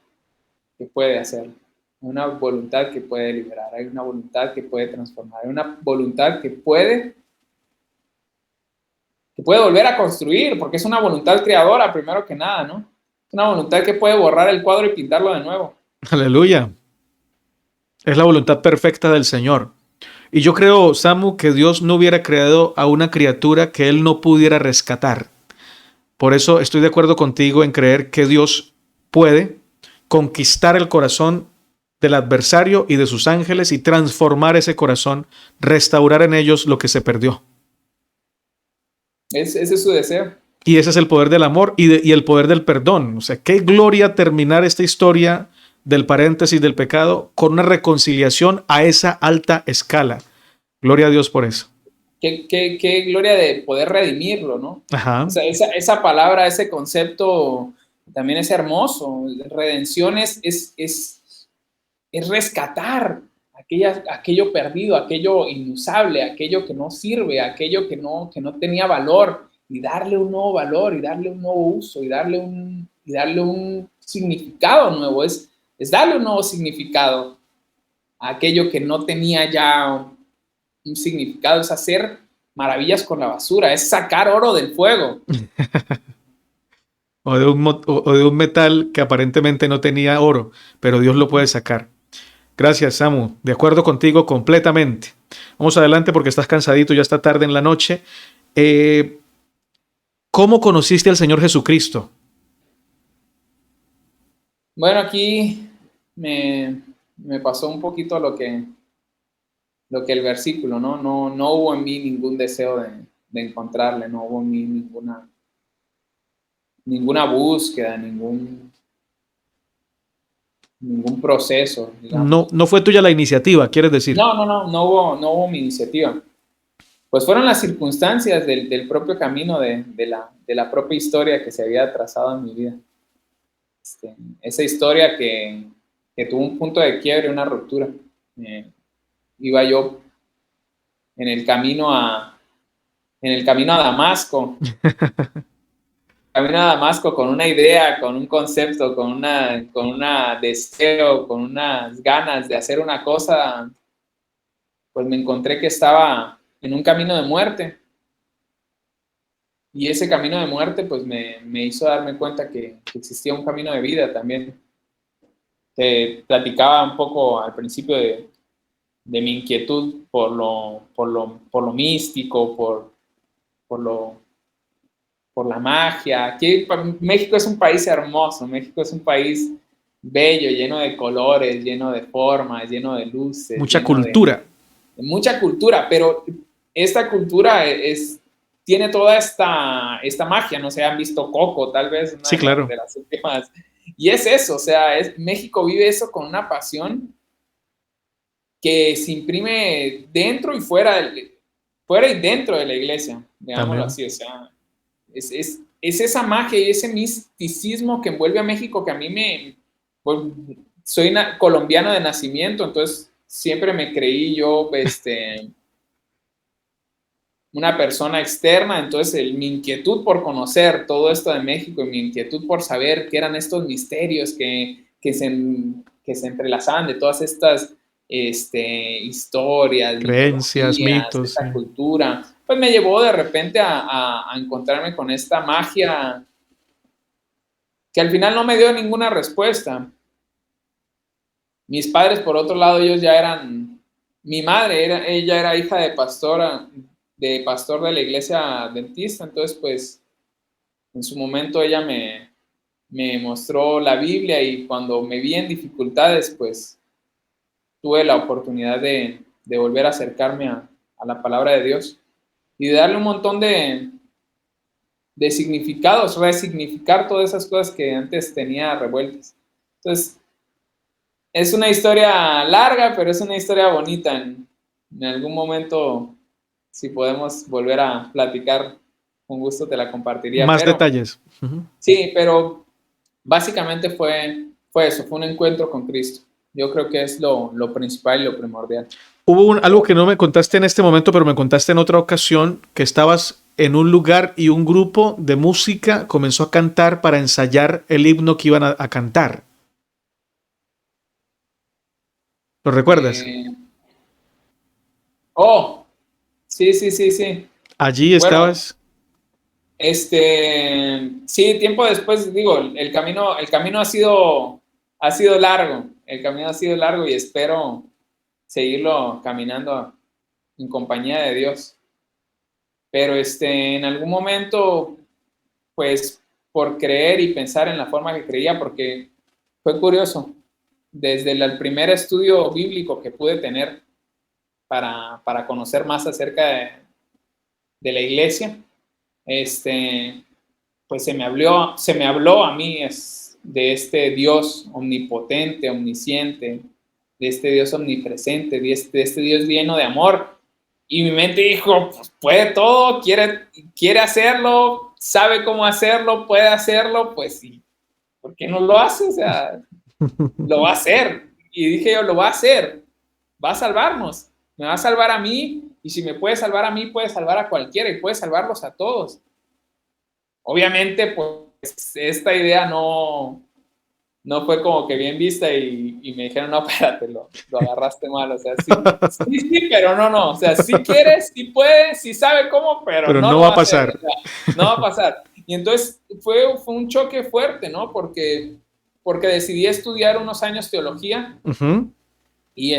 que puede hacerlo, una voluntad que puede liberar, hay una voluntad que puede transformar, hay una voluntad que puede volver a construir, porque es una voluntad creadora, primero que nada, ¿no? Es una voluntad que puede borrar el cuadro y pintarlo de nuevo. Aleluya. Es la voluntad perfecta del Señor. Y yo creo, Samu, que Dios no hubiera creado a una criatura que Él no pudiera rescatar. Por eso estoy de acuerdo contigo en creer que Dios puede conquistar el corazón del adversario y de sus ángeles y transformar ese corazón, restaurar en ellos lo que se perdió. Ese es su deseo. Y ese es el poder del amor y el poder del perdón. O sea, qué gloria terminar esta historia del paréntesis del pecado con una reconciliación a esa alta escala. Gloria a Dios por eso. Qué gloria de poder redimirlo, ¿no? Ajá. O sea, esa palabra, ese concepto también es hermoso. Redención es rescatar aquello perdido, aquello inusable, aquello que no sirve, aquello que no tenía valor, y darle un nuevo valor, y darle un nuevo uso, y darle un significado nuevo. Es darle un nuevo significado a aquello que no tenía ya un significado, es hacer maravillas con la basura, es sacar oro del fuego. O de un metal que aparentemente no tenía oro, pero Dios lo puede sacar. Gracias, Samu. De acuerdo contigo completamente. Vamos adelante porque estás cansadito, ya está tarde en la noche. Eh, ¿Cómo conociste al Señor Jesucristo? Bueno, aquí me pasó un poquito lo que el versículo, ¿no? No hubo en mí ningún deseo de encontrarle, no hubo en mí ninguna búsqueda, ningún proceso, No, digamos. no fue tuya la iniciativa, quieres decir. No hubo mi iniciativa. Pues fueron las circunstancias del propio camino, de la propia historia que se había trazado en mi vida. Esa historia que tuvo un punto de quiebre, una ruptura. Iba yo en el camino en el camino a Damasco, camino a Damasco con una idea, con un concepto, con una deseo, con unas ganas de hacer una cosa. Pues me encontré que estaba en un camino de muerte, y ese camino de muerte pues me hizo darme cuenta que existía un camino de vida también. Te platicaba un poco al principio de mi inquietud por lo místico, por la magia. Aquí México es un país hermoso, México es un país bello, lleno de colores, lleno de formas, lleno de luces, Mucha lleno cultura. de mucha cultura, pero esta cultura tiene toda esta magia. No sé, han visto Coco, tal vez, una Sí, claro. de las últimas. Y es eso, o sea, México vive eso con una pasión que se imprime dentro y fuera y dentro de la iglesia, digámoslo Amén. así. O sea, es esa magia y ese misticismo que envuelve a México que a mí pues, soy colombiano de nacimiento, entonces siempre me creí yo una persona externa. Entonces mi inquietud por conocer todo esto de México y mi inquietud por saber qué eran estos misterios que se entrelazaban de todas estas historias, Creencias, mitologías, mitos. Sí. esta cultura, pues me llevó de repente a encontrarme con esta magia que al final no me dio ninguna respuesta. Mis padres, por otro lado, ellos ya eran, mi madre, ella era hija de pastora, de pastor de la iglesia adventista. Entonces pues en su momento ella me mostró la Biblia, y cuando me vi en dificultades, pues tuve la oportunidad de volver a acercarme a la palabra de Dios y de darle un montón de significados, resignificar todas esas cosas que antes tenía revueltas. Entonces, es una historia larga, pero es una historia bonita. En algún momento, si podemos volver a platicar, con gusto te la compartiría, Más pero detalles. sí, pero básicamente fue eso, fue un encuentro con Cristo. Yo creo que es lo principal y lo primordial. Hubo algo que no me contaste en este momento, pero me contaste en otra ocasión, que estabas en un lugar y un grupo de música comenzó a cantar para ensayar el himno que iban a cantar. ¿Lo recuerdas? Eh, oh, sí, sí, sí, sí. Allí Bueno, estabas. sí, tiempo después, digo, el camino ha sido largo, el camino ha sido largo y espero seguirlo caminando en compañía de Dios. Pero en algún momento, pues, por creer y pensar en la forma que creía, porque fue curioso, desde el primer estudio bíblico que pude tener para conocer más acerca de la iglesia, pues se me habló a mí de este Dios omnipotente, omnisciente, de este Dios omnipresente, de este Dios lleno de amor. Y mi mente dijo, pues puede todo, quiere hacerlo, sabe cómo hacerlo, puede hacerlo, pues sí, ¿por qué no lo hace? O sea, lo va a hacer. Y dije yo, lo va a hacer, va a salvarnos, me va a salvar a mí, y si me puede salvar a mí, puede salvar a cualquiera y puede salvarlos a todos. Obviamente, pues esta idea no fue como que bien vista y me dijeron, no, espérate, lo agarraste mal, o sea, sí, pero no, o sea, sí quiere, sí puede, sí sabe cómo, pero Pero no no lo va va a a hacer, pasar. o sea, no va a pasar. Y entonces fue un choque fuerte, ¿no? Porque decidí estudiar unos años teología Ujú. y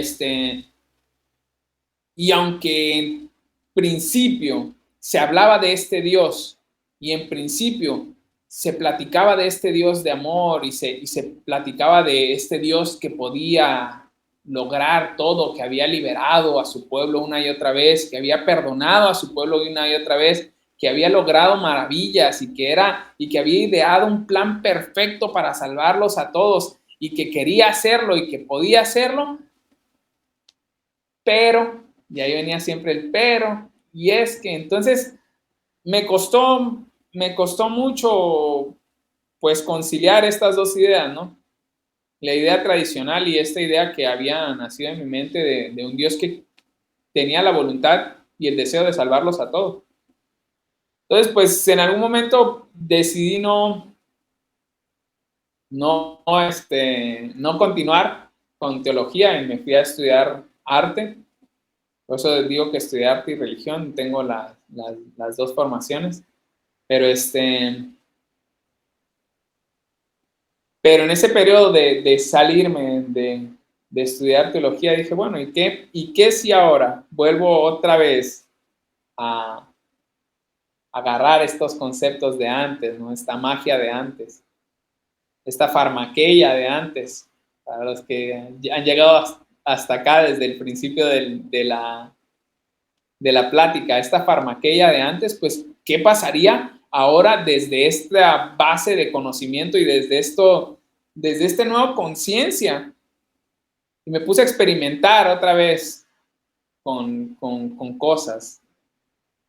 y aunque en principio se hablaba de este Dios y en principio se platicaba de este Dios de amor y se platicaba de este Dios que podía lograr todo, que había liberado a su pueblo una y otra vez, que había perdonado a su pueblo una y otra vez, que había logrado maravillas y que había ideado un plan perfecto para salvarlos a todos y que quería hacerlo y que podía hacerlo, pero, y ahí venía siempre el pero, y es que entonces me costó mucho pues conciliar estas dos ideas, ¿no? La idea tradicional y esta idea que había nacido en mi mente de un Dios que tenía la voluntad y el deseo de salvarlos a todos. Entonces, pues en algún momento decidí no continuar con teología y me fui a estudiar arte. Por eso digo que estudié arte y religión, tengo las dos formaciones, pero pero en ese periodo de salirme de estudiar teología, dije, bueno, ¿y qué si ahora vuelvo otra vez a agarrar estos conceptos de antes, ¿no? Esta magia de antes, esta farmaqueia de antes, para los que han llegado hasta acá desde el principio de la plática, esta farmaqueia de antes, pues, ¿qué pasaría ahora desde esta base de conocimiento y desde este nuevo conciencia? Y me puse a experimentar otra vez con cosas.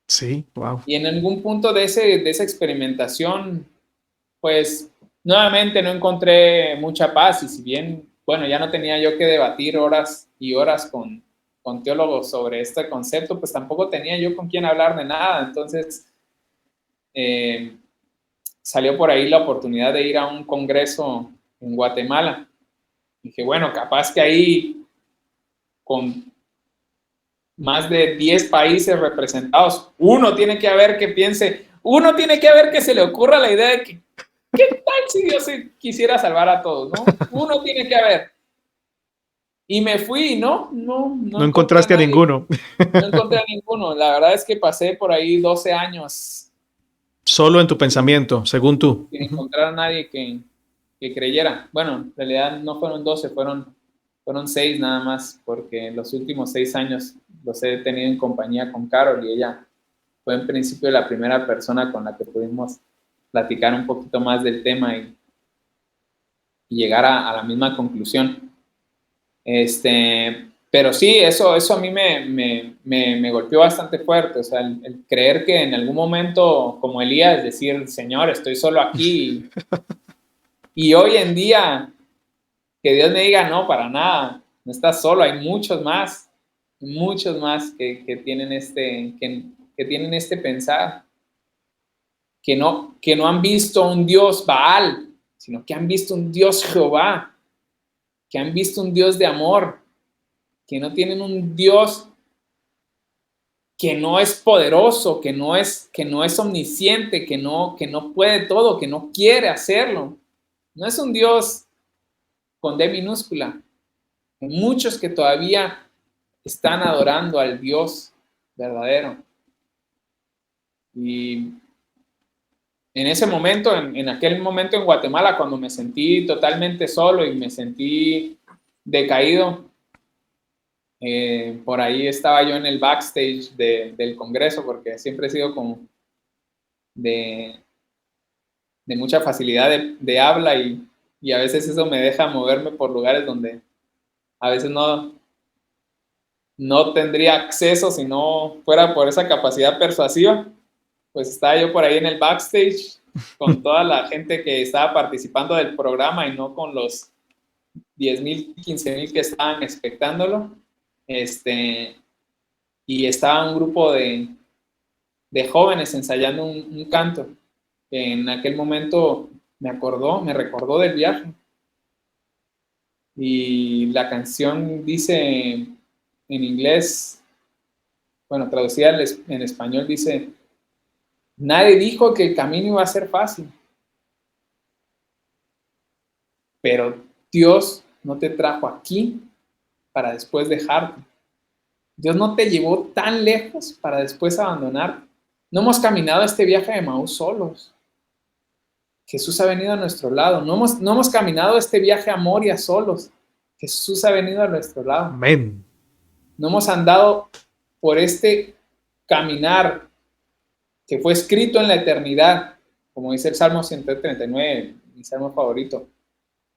Sí, wow. Y en algún punto de esa experimentación, pues, nuevamente no encontré mucha paz. Y si bien, bueno, ya no tenía yo que debatir horas y horas con teólogos sobre este concepto, pues tampoco tenía yo con quién hablar de nada. Entonces, eh, salió por ahí la oportunidad de ir a un congreso en Guatemala. Dije, bueno, capaz que ahí con más de 10 países representados, uno tiene que haber que se le ocurra la idea de que, ¿qué tal si Dios quisiera salvar a todos, no? Uno tiene que haber. Y me fui y no No encontré a encontraste a nadie. ninguno. No encontré a ninguno. La verdad es que pasé por ahí 12 años Solo en tu pensamiento, según tú. sin Ujú. encontrar a nadie que creyera. Bueno, en realidad no fueron 12, fueron 6 nada más, porque los últimos 6 años los he tenido en compañía con Carol y ella fue en principio la primera persona con la que pudimos platicar un poquito más del tema y llegar a la misma conclusión. Pero sí, eso a mí me golpeó bastante fuerte, o sea, el creer que en algún momento, como Elías, decir, Señor, estoy solo aquí Y hoy en día, que Dios me diga, no, para nada, no estás solo, hay muchos más que tienen que tienen este pensar, que no han visto un Dios Baal, sino que han visto un Dios Jehová, que han visto un Dios de amor, que no tienen un Dios que no es poderoso, que no es omnisciente, que no puede todo, que no quiere hacerlo. No es un Dios con D minúscula. Hay muchos que todavía están adorando al Dios verdadero. Y en ese momento, en aquel momento en Guatemala, cuando me sentí totalmente solo y me sentí decaído, por ahí estaba yo en el backstage del Congreso, porque siempre he sido como de mucha facilidad de habla y a veces eso me deja moverme por lugares donde a veces no tendría acceso si no fuera por esa capacidad persuasiva. Pues estaba yo por ahí en el backstage con toda la gente que estaba participando del programa y no con los 10,000, 15,000 que estaban expectándolo. Y estaba un grupo de jóvenes ensayando un canto que en aquel momento me recordó del viaje. Y la canción dice en inglés, bueno, traducida en español dice: nadie dijo que el camino iba a ser fácil, pero Dios no te trajo aquí para después dejarte. Dios no te llevó tan lejos para después abandonarte. No hemos caminado este viaje de Emaús solos. Jesús ha venido a nuestro lado. No hemos caminado este viaje a Moria solos. Jesús ha venido a nuestro lado. Amén. No hemos andado por este caminar que fue escrito en la eternidad, como dice el Salmo 139, mi salmo favorito.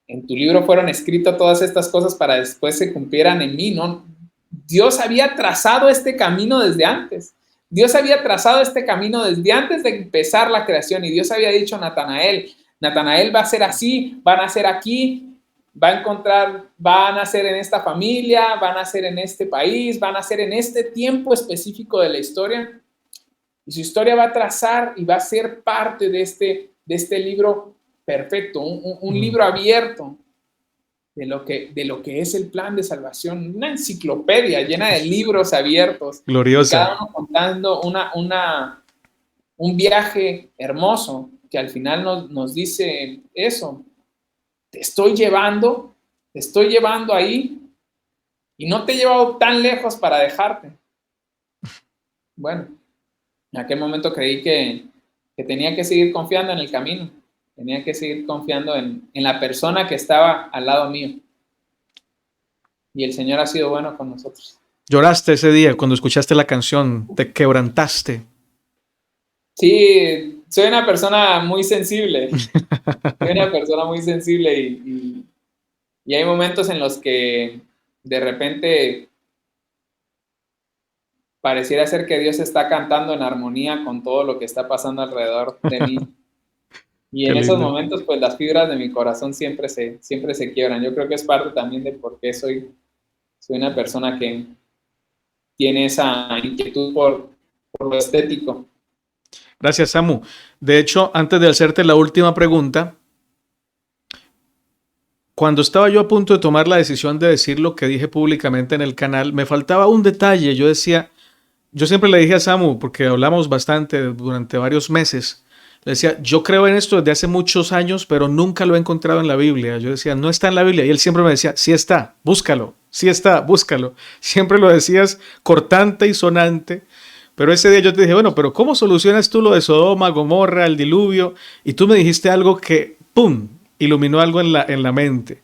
En tu libro fueron escritas todas estas cosas para después se cumplieran en mí, ¿no? Dios había trazado este camino desde antes. Dios había trazado este camino desde antes de empezar la creación y Dios había dicho a Natanael va a ser así, van a ser aquí, van a nacer en esta familia, van a nacer en este país, van a nacer en este tiempo específico de la historia. Y su historia va a trazar y va a ser parte de este libro perfecto, un libro abierto de lo que es el plan de salvación, una enciclopedia llena de libros abiertos, gloriosa, cada uno contando un viaje hermoso que al final nos dice eso: te estoy llevando ahí y no te he llevado tan lejos para dejarte. Bueno, en aquel momento creí que tenía que seguir confiando en el camino. Tenía que seguir confiando en la persona que estaba al lado mío. Y el Señor ha sido bueno con nosotros. ¿Lloraste ese día cuando escuchaste la canción? ¿Te quebrantaste? Sí, soy una persona muy sensible. Y hay momentos en los que de repente pareciera ser que Dios está cantando en armonía con todo lo que está pasando alrededor de mí. Y en esos momentos, pues las fibras de mi corazón siempre se quiebran. Yo creo que es parte también de por qué soy una persona que tiene esa inquietud por lo estético. Gracias, Samu. De hecho, antes de hacerte la última pregunta, cuando estaba yo a punto de tomar la decisión de decir lo que dije públicamente en el canal, me faltaba un detalle. Yo siempre le dije a Samu, porque hablamos bastante durante varios meses, le decía, yo creo en esto desde hace muchos años, pero nunca lo he encontrado en la Biblia. Yo decía, no está en la Biblia. Y él siempre me decía, sí está, búscalo. Sí está, búscalo. Siempre lo decías cortante y sonante. Pero ese día yo te dije, bueno, pero ¿cómo solucionas tú lo de Sodoma, Gomorra, el diluvio? Y tú me dijiste algo que, ¡pum!, iluminó algo en la mente.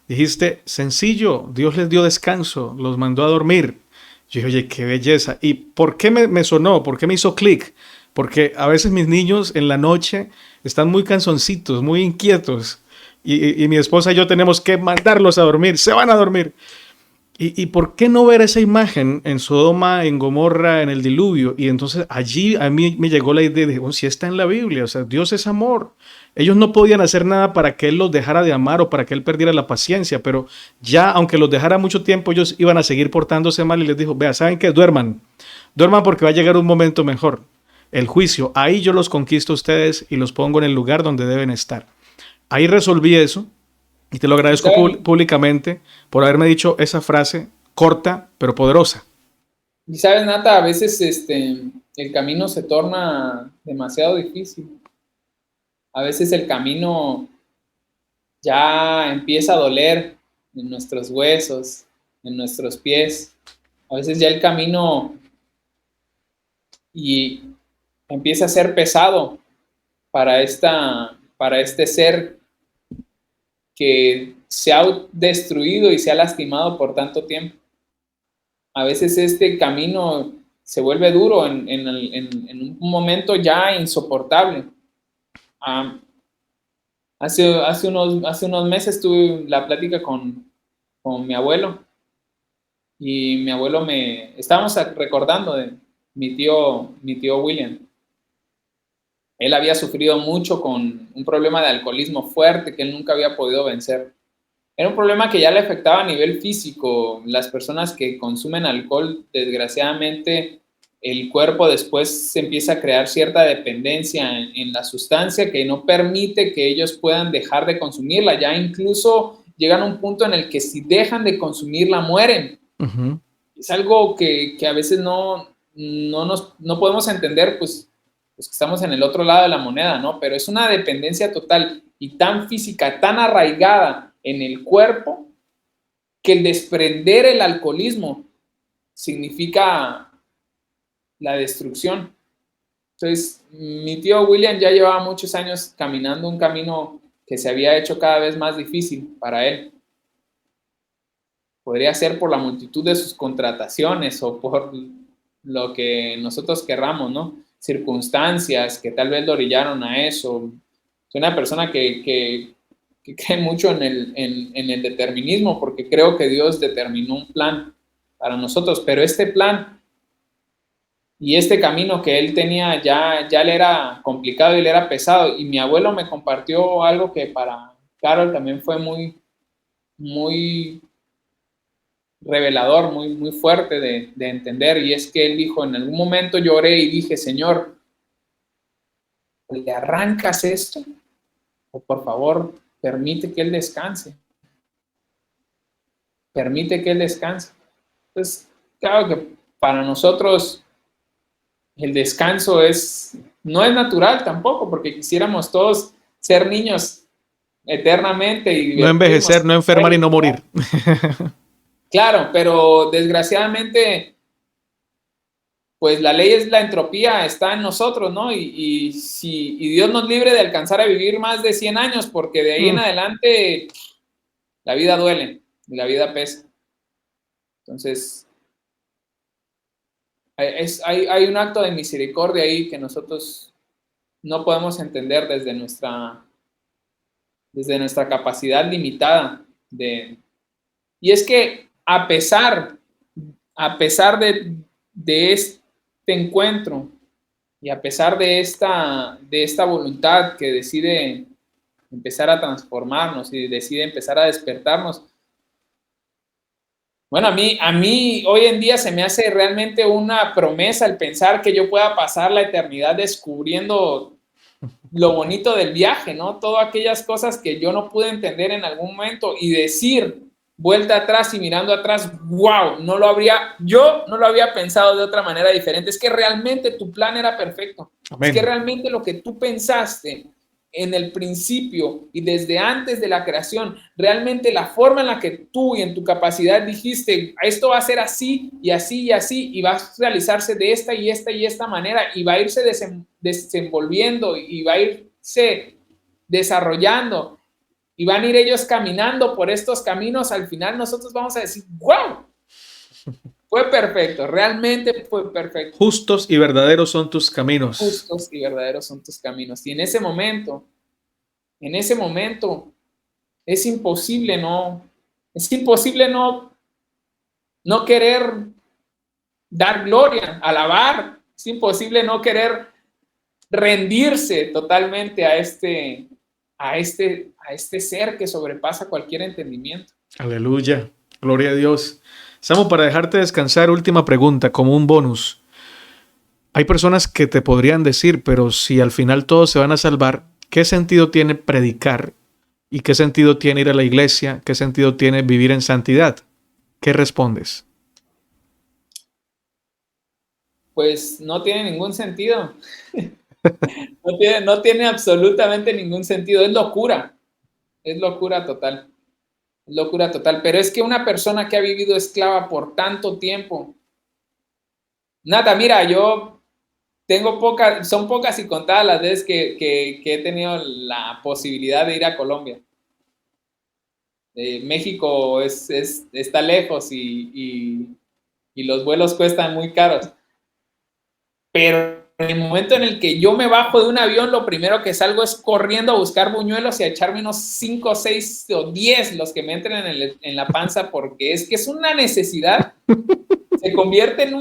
Dijiste, sencillo, Dios les dio descanso, los mandó a dormir. Yo dije, oye, qué belleza. ¿Y por qué me sonó? ¿Por qué me hizo clic? Porque a veces mis niños en la noche están muy cansoncitos, muy inquietos. Y mi esposa y yo tenemos que mandarlos a dormir. Se van a dormir. ¿Y por qué no ver esa imagen en Sodoma, en Gomorra, en el diluvio? Y entonces allí a mí me llegó la idea de, oh, si está en la Biblia, o sea, Dios es amor. Ellos no podían hacer nada para que Él los dejara de amar o para que Él perdiera la paciencia, pero ya, aunque los dejara mucho tiempo, ellos iban a seguir portándose mal y les dijo, vea, ¿saben qué? Duerman porque va a llegar un momento mejor, el juicio. Ahí yo los conquisto a ustedes y los pongo en el lugar donde deben estar. Ahí resolví eso. Y te lo agradezco públicamente por haberme dicho esa frase corta pero poderosa. Y sabes, Nata, a veces el camino se torna demasiado difícil. A veces el camino ya empieza a doler en nuestros huesos, en nuestros pies. A veces ya el camino y empieza a ser pesado para este ser que se ha destruido y se ha lastimado por tanto tiempo. A veces este camino se vuelve duro en un momento ya insoportable. Hace unos meses tuve la plática con mi abuelo y mi abuelo estábamos recordando de mi tío William. Él había sufrido mucho con un problema de alcoholismo fuerte que él nunca había podido vencer. Era un problema que ya le afectaba a nivel físico. Las personas que consumen alcohol, desgraciadamente, el cuerpo después se empieza a crear cierta dependencia en la sustancia que no permite que ellos puedan dejar de consumirla. Ya incluso llegan a un punto en el que si dejan de consumirla, mueren. Uh-huh. Es algo que a veces no podemos entender, pues que estamos en el otro lado de la moneda, ¿no? Pero es una dependencia total y tan física, tan arraigada en el cuerpo, que el desprender el alcoholismo significa la destrucción. Entonces, mi tío William ya llevaba muchos años caminando un camino que se había hecho cada vez más difícil para él. Podría ser por la multitud de sus contrataciones o por lo que nosotros querramos, ¿no? Circunstancias que tal vez lo orillaron a eso. Soy una persona que cree mucho en el determinismo, porque creo que Dios determinó un plan para nosotros, pero este plan y este camino que él tenía ya le era complicado y le era pesado, y mi abuelo me compartió algo que para Carol también fue muy revelador, muy fuerte de entender, y es que él dijo, en algún momento lloré y dije, Señor, ¿le arrancas esto? O por favor, permite que él descanse. Permite que él descanse. Entonces, claro que para nosotros el descanso no es natural tampoco, porque quisiéramos todos ser niños eternamente y no envejecer, no enfermar y no morir. Claro, pero desgraciadamente, pues la ley es la entropía, está en nosotros, ¿no? Y Dios nos libre de alcanzar a vivir más de 100 años, porque de ahí en adelante la vida duele y la vida pesa. Entonces, hay un acto de misericordia ahí que nosotros no podemos entender desde nuestra capacidad limitada y es que a pesar de este encuentro y a pesar de esta voluntad que decide empezar a transformarnos y decide empezar a despertarnos, bueno, a mí hoy en día se me hace realmente una promesa el pensar que yo pueda pasar la eternidad descubriendo lo bonito del viaje, ¿no? Todas aquellas cosas que yo no pude entender en algún momento y decir, vuelta atrás y mirando atrás, wow, yo no lo había pensado de otra manera diferente. Es que realmente tu plan era perfecto. Amén. Es que realmente lo que tú pensaste en el principio y desde antes de la creación, realmente la forma en la que tú y en tu capacidad dijiste, esto va a ser así y así y así, y va a realizarse de esta y esta y esta manera, y va a irse desenvolviendo y va a irse desarrollando, y van a ir ellos caminando por estos caminos, al final nosotros vamos a decir, ¡wow! Fue perfecto, realmente fue perfecto. Justos y verdaderos son tus caminos. Justos y verdaderos son tus caminos. Y en ese momento, es imposible no no querer dar gloria, alabar. Es imposible no querer rendirse totalmente a este ser que sobrepasa cualquier entendimiento. Aleluya. Gloria a Dios. Samu, para dejarte descansar, última pregunta, como un bonus. Hay personas que te podrían decir, pero si al final todos se van a salvar, ¿qué sentido tiene predicar? ¿Y qué sentido tiene ir a la iglesia? ¿Qué sentido tiene vivir en santidad? ¿Qué respondes? Pues no tiene ningún sentido. No tiene absolutamente ningún sentido. Es locura total. Es locura total. Pero es que una persona que ha vivido esclava por tanto tiempo, nada, mira, yo son pocas y contadas las veces que he tenido la posibilidad de ir a Colombia. México está lejos y los vuelos cuestan muy caros. Pero en el momento en el que yo me bajo de un avión, lo primero que salgo es corriendo a buscar buñuelos y a echarme unos 5, 6 o 10 los que me entren en la panza, porque es que es una necesidad. Se convierte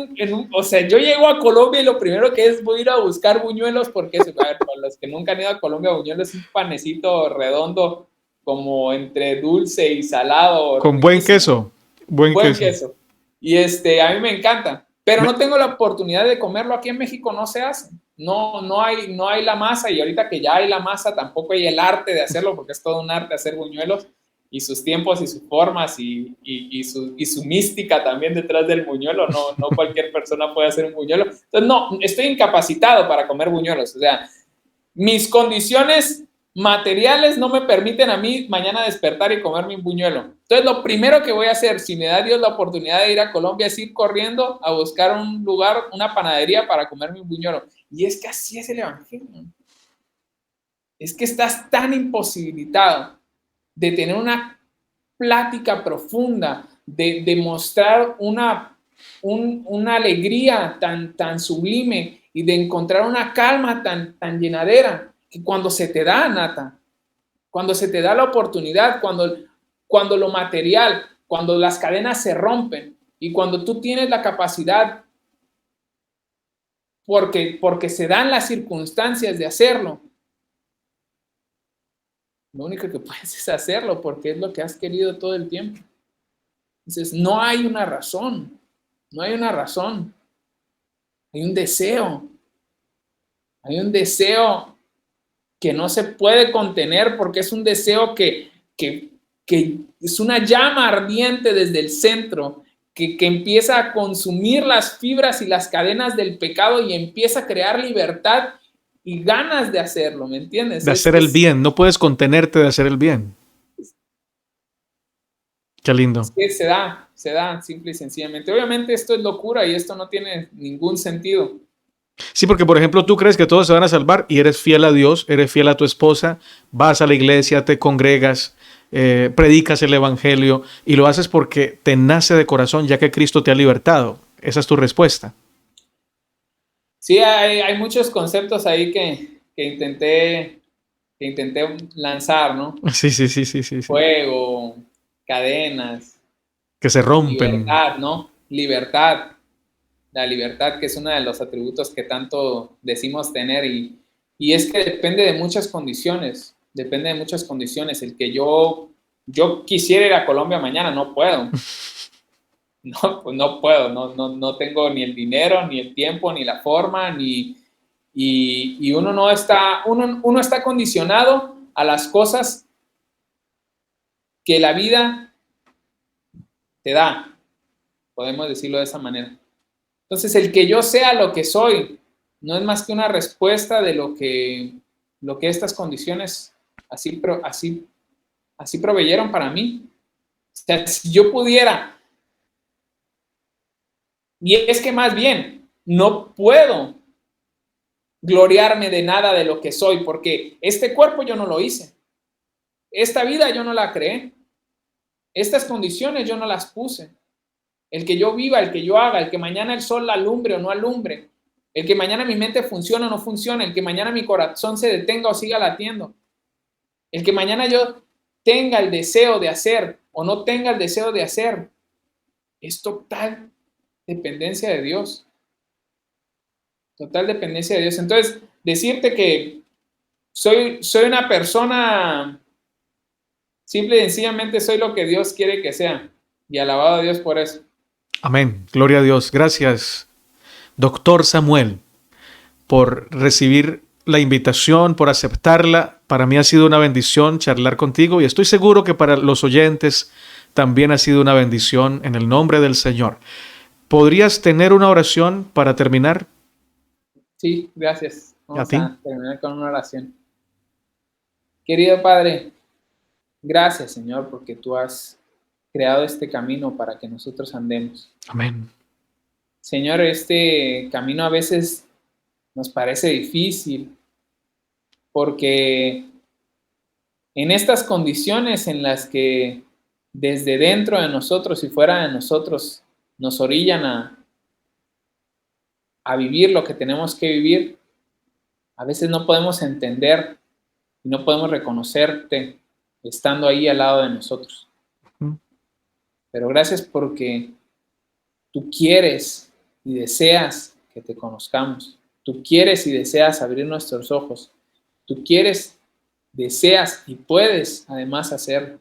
o sea, yo llego a Colombia y lo primero que es voy a ir a buscar buñuelos, porque a ver, para los que nunca han ido a Colombia, buñuelos es un panecito redondo, como entre dulce y salado. Con Riquísimo. buen queso. Buen queso. Y a mí me encanta, pero no tengo la oportunidad de comerlo. Aquí en México no se hace. No hay la masa, y ahorita que ya hay la masa, tampoco hay el arte de hacerlo, porque es todo un arte hacer buñuelos, y sus tiempos y sus formas y su mística también detrás del buñuelo. No cualquier persona puede hacer un buñuelo. Entonces, no, estoy incapacitado para comer buñuelos. O sea, mis condiciones materiales no me permiten a mí mañana despertar y comerme un buñuelo. Entonces, lo primero que voy a hacer, si me da Dios la oportunidad de ir a Colombia, es ir corriendo a buscar un lugar, una panadería para comerme un buñuelo. Y es que así es el evangelio. Es que estás tan imposibilitado de tener una plática profunda, de mostrar una alegría tan sublime y de encontrar una calma tan llenadera, que cuando se te da, Nata, cuando se te da la oportunidad, cuando lo material, cuando las cadenas se rompen y cuando tú tienes la capacidad, porque se dan las circunstancias de hacerlo, lo único que puedes es hacerlo porque es lo que has querido todo el tiempo. Entonces, no hay una razón, hay un deseo que no se puede contener, porque es un deseo que es una llama ardiente desde el centro, que empieza a consumir las fibras y las cadenas del pecado y empieza a crear libertad y ganas de hacerlo, ¿me entiendes? De hacer el bien, no puedes contenerte de hacer el bien. Qué lindo. Es que se da, simple y sencillamente. Obviamente esto es locura y esto no tiene ningún sentido. Sí, porque por ejemplo tú crees que todos se van a salvar y eres fiel a Dios, eres fiel a tu esposa, vas a la iglesia, te congregas, predicas el evangelio y lo haces porque te nace de corazón ya que Cristo te ha libertado. Esa es tu respuesta. Sí, hay muchos conceptos ahí que intenté lanzar, ¿no? Sí. Fuego, cadenas, Que se rompen. libertad, ¿no? Libertad. La libertad, que es uno de los atributos que tanto decimos tener, y es que depende de muchas condiciones, el que yo quisiera ir a Colombia mañana, no puedo. No, pues no puedo, no tengo ni el dinero, ni el tiempo, ni la forma, y uno está condicionado a las cosas que la vida te da, podemos decirlo de esa manera. Entonces, el que yo sea lo que soy no es más que una respuesta de lo que estas condiciones así proveyeron para mí. O sea, si yo pudiera, y es que más bien, no puedo gloriarme de nada de lo que soy, porque este cuerpo yo no lo hice, esta vida yo no la creé, estas condiciones yo no las puse. El que yo viva, el que yo haga, el que mañana el sol alumbre o no alumbre, el que mañana mi mente funcione o no funcione, el que mañana mi corazón se detenga o siga latiendo, el que mañana yo tenga el deseo de hacer o no tenga el deseo de hacer, es total dependencia de Dios. Total dependencia de Dios. Entonces, decirte que soy una persona, simple y sencillamente soy lo que Dios quiere que sea. Y alabado a Dios por eso. Amén. Gloria a Dios. Gracias, doctor Samuel, por recibir la invitación, por aceptarla. Para mí ha sido una bendición charlar contigo y estoy seguro que para los oyentes también ha sido una bendición en el nombre del Señor. ¿Podrías tener una oración para terminar? Sí, gracias. ¿A Vamos ti? a terminar con una oración. Querido Padre, gracias, Señor, porque tú has creado este camino para que nosotros andemos. Amén. Señor, este camino a veces nos parece difícil porque en estas condiciones en las que desde dentro de nosotros y fuera de nosotros nos orillan a vivir lo que tenemos que vivir, a veces no podemos entender y no podemos reconocerte estando ahí al lado de nosotros. Pero gracias porque tú quieres y deseas que te conozcamos. Tú quieres y deseas abrir nuestros ojos. Tú quieres, deseas y puedes además hacerlo.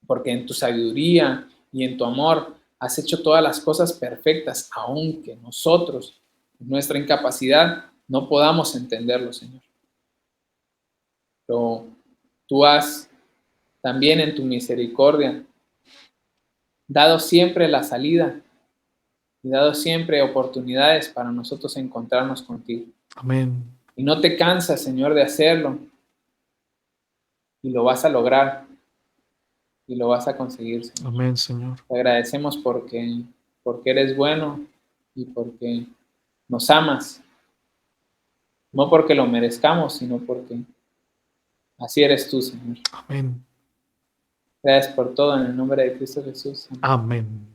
Porque en tu sabiduría y en tu amor has hecho todas las cosas perfectas, aunque nosotros, en nuestra incapacidad, no podamos entenderlo, Señor. Pero tú has también en tu misericordia dado siempre la salida y dado siempre oportunidades para nosotros encontrarnos contigo. Amén. Y no te cansas, Señor, de hacerlo. Y lo vas a lograr. Y lo vas a conseguir, Señor. Amén, Señor. Te agradecemos porque eres bueno y porque nos amas. No porque lo merezcamos, sino porque así eres tú, Señor. Amén. Gracias por todo en el nombre de Cristo Jesús. Amén.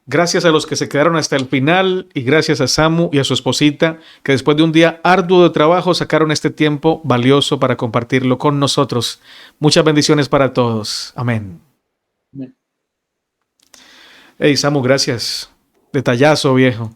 Gracias a los que se quedaron hasta el final y gracias a Samu y a su esposita que después de un día arduo de trabajo sacaron este tiempo valioso para compartirlo con nosotros. Muchas bendiciones para todos. Amén. Amén. Hey, Samu, gracias. Detallazo, viejo.